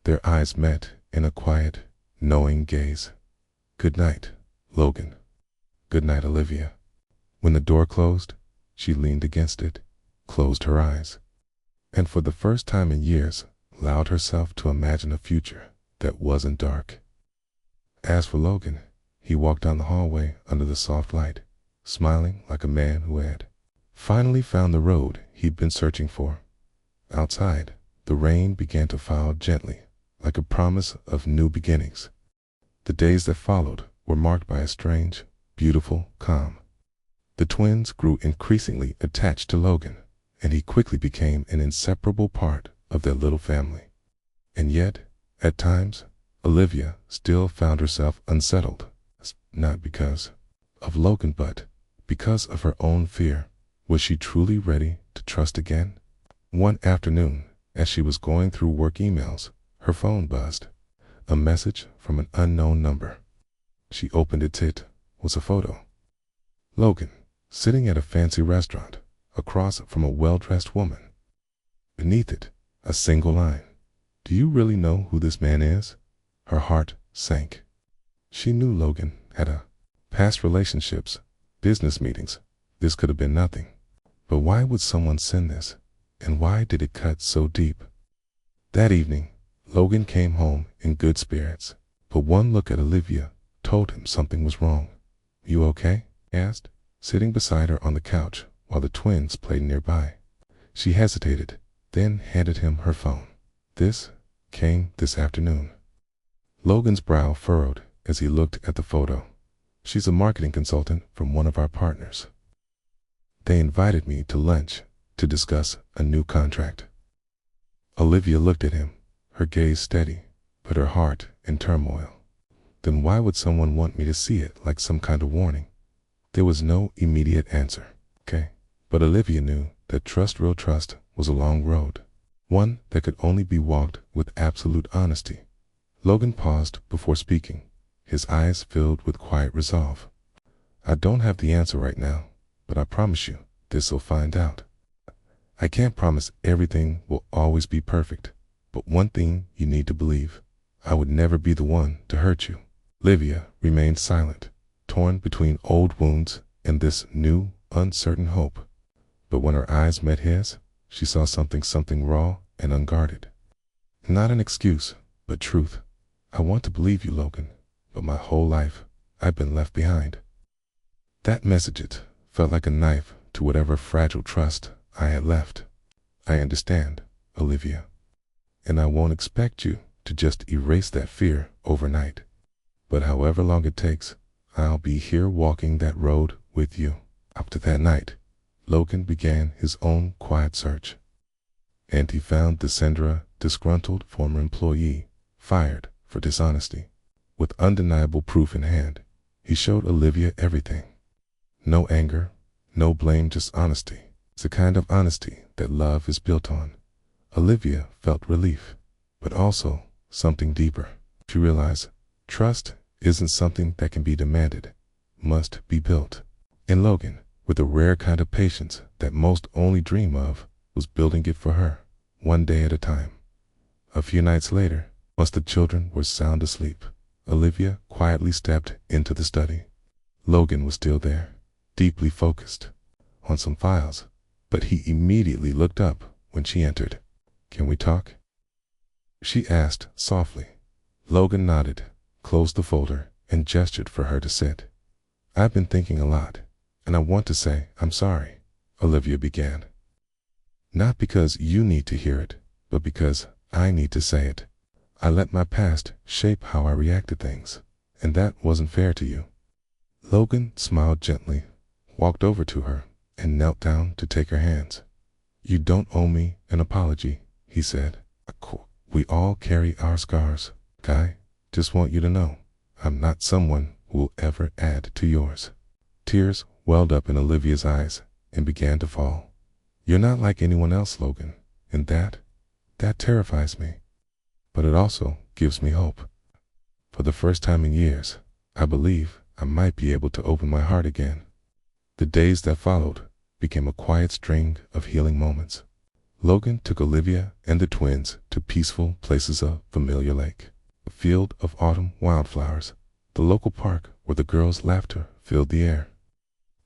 Their eyes met in a quiet, knowing gaze. Good night, Logan. Good night, Olivia. When the door closed, she leaned against it, closed her eyes, and for the first time in years, allowed herself to imagine a future that wasn't dark. As for Logan, he walked down the hallway under the soft light, smiling like a man who had finally found the road he'd been searching for. Outside, the rain began to fall gently, like a promise of new beginnings. The days that followed were marked by a strange, beautiful calm. The twins grew increasingly attached to Logan, and he quickly became an inseparable part of their little family. And yet, at times, Olivia still found herself unsettled, not because of Logan but because of her own fear. Was she truly ready to trust again? One afternoon, as she was going through work emails, her phone buzzed. A message from an unknown number. She opened it. It was a photo. Logan, sitting at a fancy restaurant, across from a well-dressed woman. Beneath it, a single line. Do you really know who this man is? Her heart sank. She knew Logan had past relationships, business meetings. This could have been nothing. But why would someone send this? And why did it cut so deep? That evening, Logan came home in good spirits, but one look at Olivia told him something was wrong. You okay? He asked, sitting beside her on the couch while the twins played nearby. She hesitated, then handed him her phone. This came this afternoon. Logan's brow furrowed as he looked at the photo. She's a marketing consultant from one of our partners. They invited me to lunch to discuss a new contract. Olivia looked at him, her gaze steady, but her heart in turmoil. Then why would someone want me to see it like some kind of warning? There was no immediate answer. Okay, But Olivia knew that real trust, was a long road, one that could only be walked with absolute honesty. Logan paused before speaking, his eyes filled with quiet resolve. I don't have the answer right now, but I promise you, this'll find out. I can't promise everything will always be perfect, but one thing you need to believe, I would never be the one to hurt you. Olivia remained silent, torn between old wounds and this new, uncertain hope. But when her eyes met his, she saw something raw and unguarded. Not an excuse, but truth. I want to believe you, Logan, but my whole life, I've been left behind. That message felt like a knife to whatever fragile trust I had left. I understand, Olivia, and I won't expect you to just erase that fear overnight. But however long it takes, I'll be here walking that road with you. Up to that night, Logan began his own quiet search. And he found the Sandra, disgruntled former employee, fired for dishonesty. With undeniable proof in hand, he showed Olivia everything. No anger, no blame, just honesty. It's the kind of honesty that love is built on. Olivia felt relief, but also something deeper. She realized trust isn't something that can be demanded, must be built. And Logan, with a rare kind of patience that most only dream of, was building it for her, one day at a time. A few nights later, once the children were sound asleep, Olivia quietly stepped into the study. Logan was still there, deeply focused on some files, but he immediately looked up when she entered. Can we talk? She asked softly. Logan nodded, closed the folder, and gestured for her to sit. I've been thinking a lot, and I want to say I'm sorry, Olivia began. Not because you need to hear it, but because I need to say it. I let my past shape how I react to things, and that wasn't fair to you. Logan smiled gently, walked over to her, and knelt down to take her hands. You don't owe me an apology, he said. We all carry our scars. I just want you to know, I'm not someone who will ever add to yours. Tears welled up in Olivia's eyes and began to fall. You're not like anyone else, Logan, and that terrifies me. But it also gives me hope. For the first time in years, I believe I might be able to open my heart again. The days that followed became a quiet string of healing moments. Logan took Olivia and the twins to peaceful places, a familiar lake, a field of autumn wildflowers, the local park where the girls' laughter filled the air.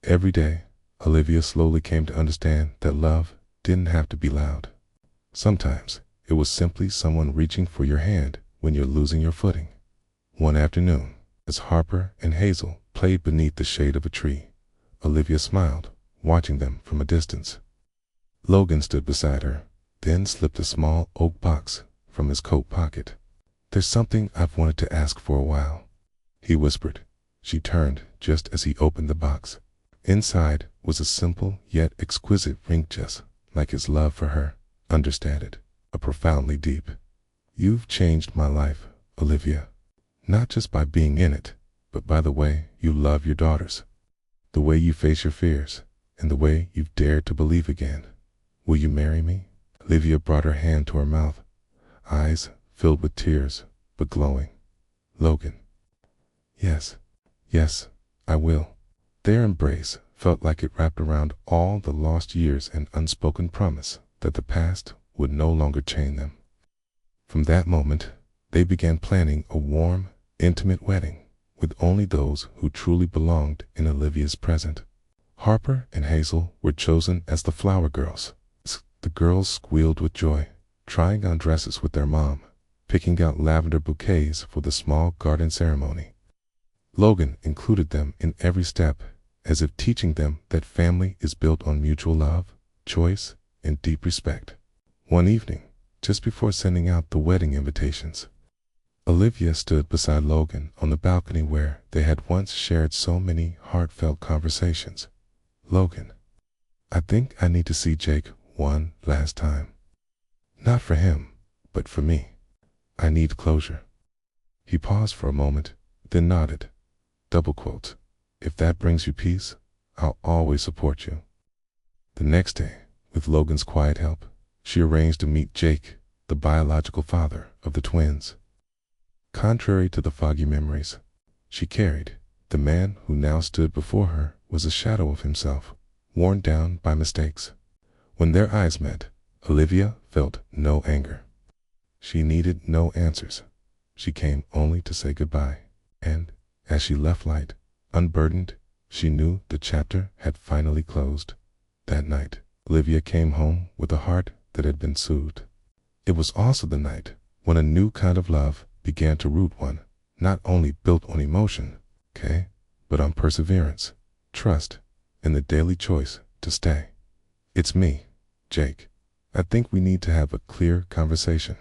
Every day, Olivia slowly came to understand that love didn't have to be loud. Sometimes it was simply someone reaching for your hand when you're losing your footing. One afternoon, as Harper and Hazel played beneath the shade of a tree, Olivia smiled, watching them from a distance. Logan stood beside her, then slipped a small oak box from his coat pocket. There's something I've wanted to ask for a while, he whispered. She turned just as he opened the box. Inside was a simple yet exquisite ring, just like his love for her, understated, a profoundly deep. You've changed my life, Olivia, not just by being in it, but by the way you love your daughters, the way you face your fears, and the way you've dared to believe again. Will you marry me? Olivia brought her hand to her mouth, eyes filled with tears, but glowing. Logan. Yes, I will. Their embrace felt like it wrapped around all the lost years and unspoken promise that the past would no longer chain them. From that moment, they began planning a warm, intimate wedding with only those who truly belonged in Olivia's present. Harper and Hazel were chosen as the flower girls. The girls squealed with joy, trying on dresses with their mom, picking out lavender bouquets for the small garden ceremony. Logan included them in every step, as if teaching them that family is built on mutual love, choice, and deep respect. One evening, just before sending out the wedding invitations, Olivia stood beside Logan on the balcony where they had once shared so many heartfelt conversations. Logan, I think I need to see Jake one last time. Not for him, but for me. I need closure. He paused for a moment, then nodded. Double quote. If that brings you peace, I'll always support you. The next day, with Logan's quiet help, she arranged to meet Jake, the biological father of the twins. Contrary to the foggy memories she carried, the man who now stood before her was a shadow of himself, worn down by mistakes. When their eyes met, Olivia felt no anger. She needed no answers. She came only to say goodbye, and, as she left light, unburdened, she knew the chapter had finally closed. That night, Olivia came home with a heart that had been soothed. It was also the night when a new kind of love began to root one, not only built on emotion, but on perseverance, trust, and the daily choice to stay. "It's me, Jake. I think we need to have a clear conversation."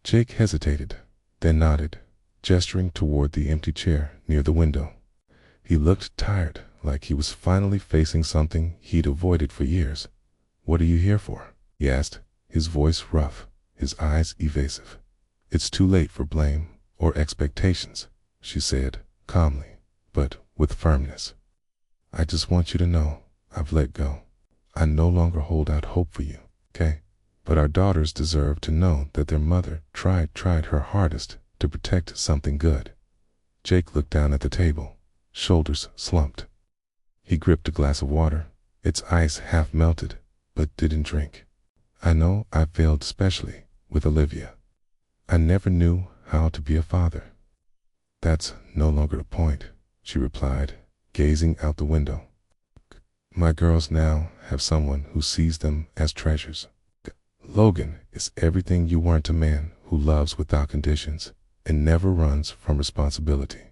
Jake hesitated, then nodded, gesturing toward the empty chair near the window. He looked tired, like he was finally facing something he'd avoided for years. "What are you here for?" he asked, his voice rough, his eyes evasive. "It's too late for blame or expectations," she said, calmly, but with firmness. "I just want you to know I've let go. I no longer hold out hope for you, But our daughters deserve to know that their mother tried her hardest to protect something good." Jake looked down at the table, shoulders slumped. He gripped a glass of water, its ice half melted, but didn't drink. "I know I failed, especially with Olivia. I never knew how to be a father." "That's no longer the point," she replied, gazing out the window. "My girls now have someone who sees them as treasures. Logan is everything you weren't, a man who loves without conditions and never runs from responsibility."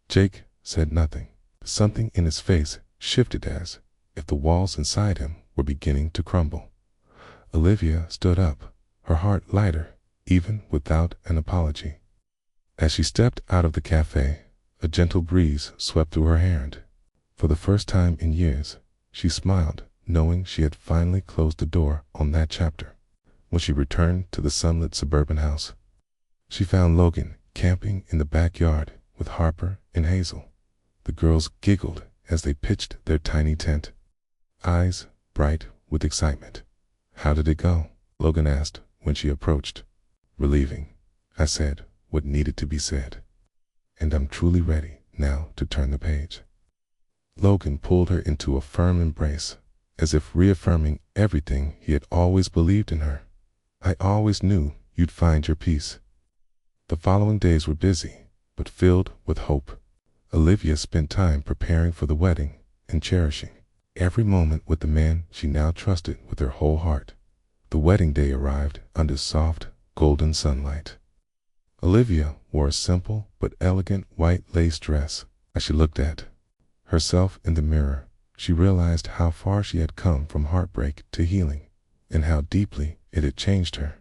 Jake said nothing. Something in his face shifted as if the walls inside him were beginning to crumble. Olivia stood up, her heart lighter, even without an apology. As she stepped out of the cafe, a gentle breeze swept through her hand. For the first time in years, she smiled, knowing she had finally closed the door on that chapter. When she returned to the sunlit suburban house, she found Logan camping in the backyard with Harper and Hazel. The girls giggled as they pitched their tiny tent, eyes bright with excitement. "How did it go?" Logan asked when she approached. "Relieving," I said what needed to be said. "And I'm truly ready now to turn the page." Logan pulled her into a firm embrace, as if reaffirming everything he had always believed in her. "I always knew you'd find your peace." The following days were busy, but filled with hope. Olivia spent time preparing for the wedding and cherishing every moment with the man she now trusted with her whole heart. The wedding day arrived under soft, golden sunlight. Olivia wore a simple but elegant white lace dress. As she looked at herself in the mirror, she realized how far she had come from heartbreak to healing, and how deeply it had changed her.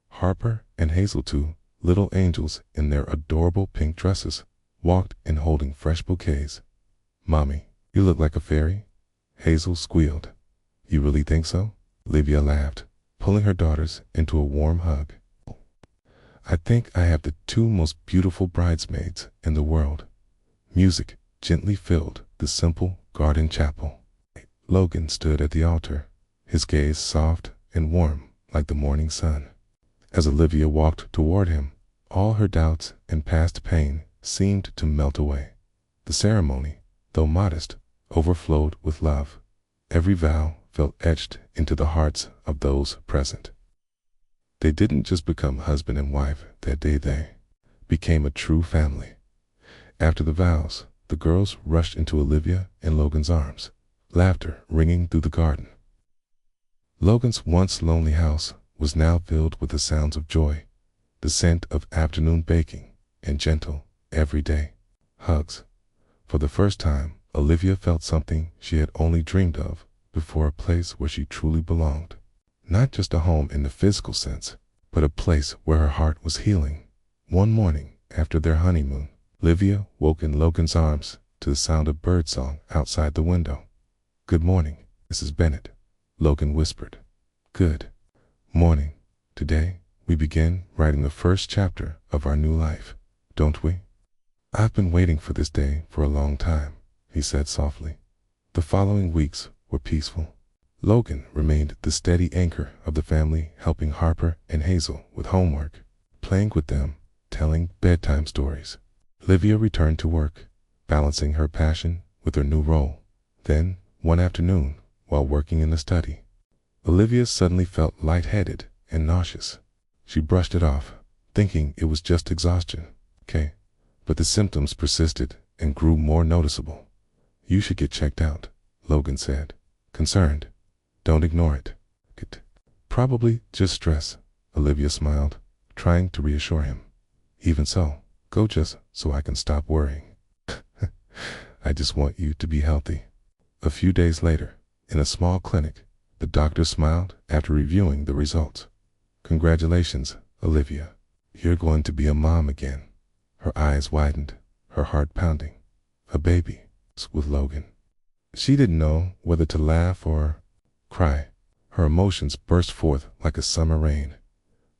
Harper and Hazel, two little angels in their adorable pink dresses, walked in holding fresh bouquets. "Mommy, you look like a fairy," Hazel squealed. "You really think so?" Olivia laughed, pulling her daughters into a warm hug. "I think I have the two most beautiful bridesmaids in the world." Music gently filled the simple garden chapel. Logan stood at the altar, his gaze soft and warm like the morning sun. As Olivia walked toward him, all her doubts and past pain seemed to melt away. The ceremony, though modest, overflowed with love. Every vow felt etched into the hearts of those present. They didn't just become husband and wife that day, they became a true family. After the vows, the girls rushed into Olivia and Logan's arms, laughter ringing through the garden. Logan's once lonely house was now filled with the sounds of joy, the scent of afternoon baking, and gentle, everyday hugs. For the first time, Olivia felt something she had only dreamed of before, a place where she truly belonged. Not just a home in the physical sense, but a place where her heart was healing. One morning, after their honeymoon, Olivia woke in Logan's arms to the sound of birdsong outside the window. "Good morning, Mrs. Bennett," Logan whispered. "Good morning. Today, we begin writing the first chapter of our new life, don't we?" "I've been waiting for this day for a long time," he said softly. The following weeks were peaceful. Logan remained the steady anchor of the family, helping Harper and Hazel with homework, playing with them, telling bedtime stories. Olivia returned to work, balancing her passion with her new role. Then, one afternoon, while working in the study, Olivia suddenly felt lightheaded and nauseous. She brushed it off, thinking it was just exhaustion. Okay, but the symptoms persisted and grew more noticeable. "You should get checked out," Logan said, concerned. "Don't ignore it." "Probably just stress," Olivia smiled, trying to reassure him. "Even so, go just so I can stop worrying." "I just want you to be healthy." A few days later, in a small clinic, the doctor smiled after reviewing the results. "Congratulations, Olivia. You're going to be a mom again." Her eyes widened, her heart pounding. "A baby," with Logan. She didn't know whether to laugh or cry. Her emotions burst forth like a summer rain.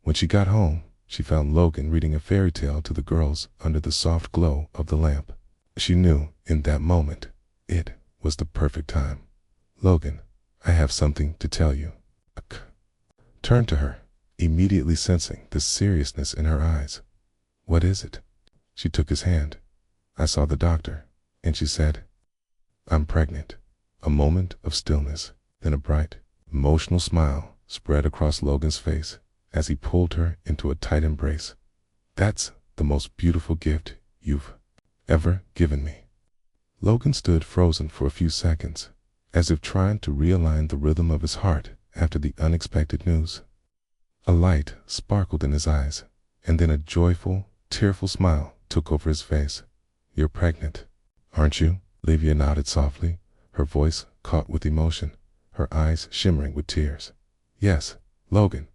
When she got home, she found Logan reading a fairy tale to the girls under the soft glow of the lamp. She knew in that moment it was the perfect time. "Logan, I have something to tell you." Turned to her, immediately sensing the seriousness in her eyes. "What is it?" She took his hand. "I saw the doctor, and she said, I'm pregnant." A moment of stillness, then a bright, emotional smile spread across Logan's face as he pulled her into a tight embrace. "That's the most beautiful gift you've ever given me." Logan stood frozen for a few seconds, as if trying to realign the rhythm of his heart after the unexpected news. A light sparkled in his eyes, and then a joyful, tearful smile took over his face. "You're pregnant, aren't you?" Olivia nodded softly, her voice caught with emotion, her eyes shimmering with tears. "Yes, Logan,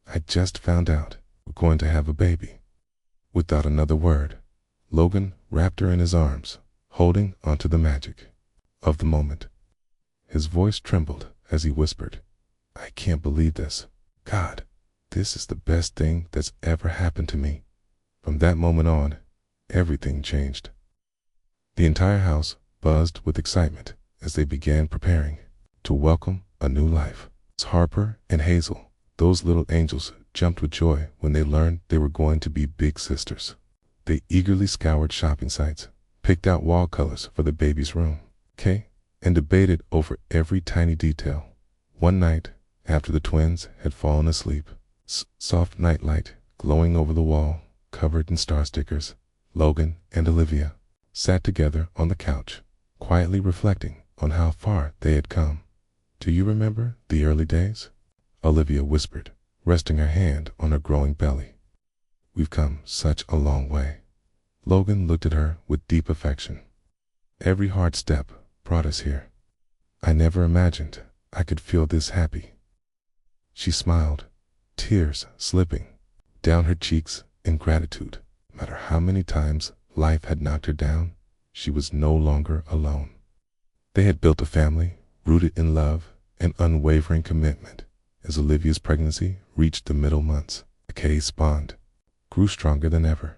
I just found out we're going to have a baby." Without another word, Logan wrapped her in his arms, holding onto the magic of the moment. His voice trembled as he whispered, "I can't believe this. God, this is the best thing that's ever happened to me." From that moment on, everything changed. The entire house buzzed with excitement as they began preparing to welcome a new life. Harper and Hazel, those little angels, jumped with joy when they learned they were going to be big sisters. They eagerly scoured shopping sites, picked out wall colors for the baby's room, and debated over every tiny detail. One night, after the twins had fallen asleep, soft nightlight glowing over the wall, covered in star stickers, Logan and Olivia sat together on the couch, quietly reflecting on how far they had come. "Do you remember the early days?" Olivia whispered, resting her hand on her growing belly. "We've come such a long way." Logan looked at her with deep affection. "Every hard step brought us here. I never imagined I could feel this happy." She smiled, tears slipping down her cheeks in gratitude. No matter how many times life had knocked her down, she was no longer alone. They had built a family rooted in love and unwavering commitment. As Olivia's pregnancy reached the middle months, Kay's bond grew stronger than ever.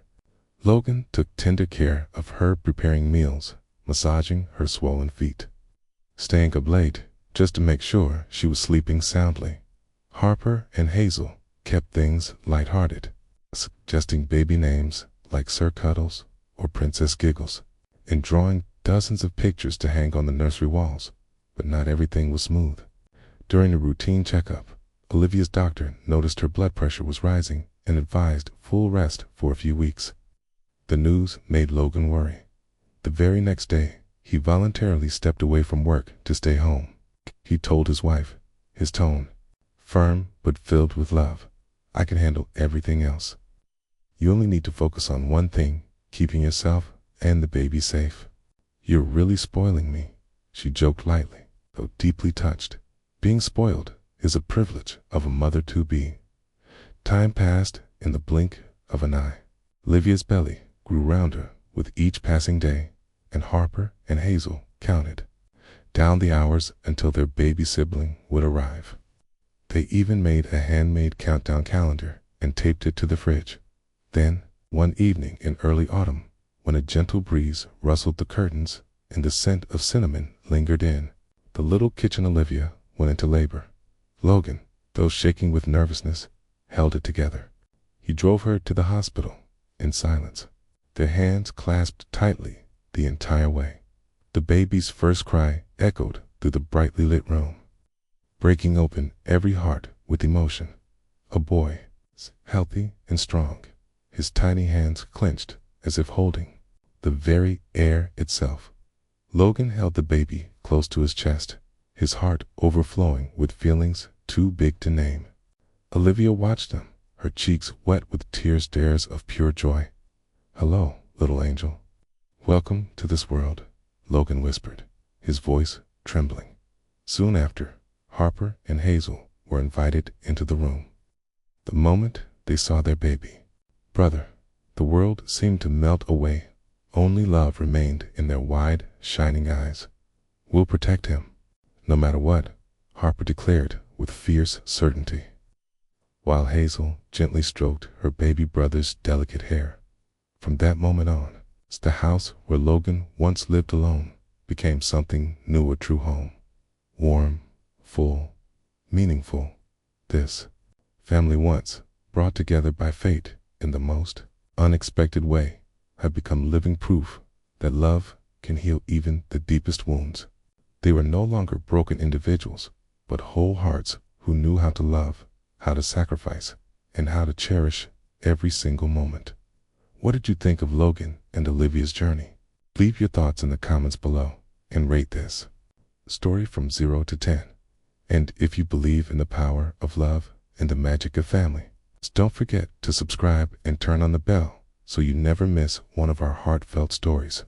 Logan took tender care of her, preparing meals, massaging her swollen feet, staying up late just to make sure she was sleeping soundly. Harper and Hazel kept things lighthearted, suggesting baby names like Sir Cuddles or Princess Giggles, and drawing dozens of pictures to hang on the nursery walls. But not everything was smooth. During a routine checkup, Olivia's doctor noticed her blood pressure was rising and advised full rest for a few weeks. The news made Logan worry. The very next day, he voluntarily stepped away from work to stay home. He told his wife, his tone firm but filled with love, "I can handle everything else. You only need to focus on one thing, keeping yourself and the baby safe." "You're really spoiling me," she joked lightly, though deeply touched. Being spoiled is a privilege of a mother-to-be. Time passed in the blink of an eye. Olivia's belly grew rounder with each passing day, and Harper and Hazel counted down the hours until their baby sibling would arrive. They even made a handmade countdown calendar and taped it to the fridge. Then, one evening in early autumn, when a gentle breeze rustled the curtains and the scent of cinnamon lingered in the little kitchen, Olivia went into labor. Logan, though shaking with nervousness, held it together. He drove her to the hospital in silence, their hands clasped tightly the entire way. The baby's first cry echoed through the brightly lit room, breaking open every heart with emotion. A boy, healthy and strong, his tiny hands clenched as if holding the very air itself. Logan held the baby close to his chest, his heart overflowing with feelings too big to name. Olivia watched them, her cheeks wet with tears of pure joy. "Hello, little angel. Welcome to this world," Logan whispered, his voice trembling. Soon after, Harper and Hazel were invited into the room. The moment they saw their baby brother, the world seemed to melt away. Only love remained in their wide, shining eyes. "We'll protect him, no matter what," Harper declared with fierce certainty, while Hazel gently stroked her baby brother's delicate hair. From that moment on, the house where Logan once lived alone became something new, a true home. Warm, full, meaningful. This family, once brought together by fate in the most unexpected way, had become living proof that love can heal even the deepest wounds. They were no longer broken individuals, but whole hearts who knew how to love, how to sacrifice, and how to cherish every single moment. What did you think of Logan and Olivia's journey? Leave your thoughts in the comments below and rate this story from 0 to 10. And if you believe in the power of love and the magic of family, don't forget to subscribe and turn on the bell so you never miss one of our heartfelt stories.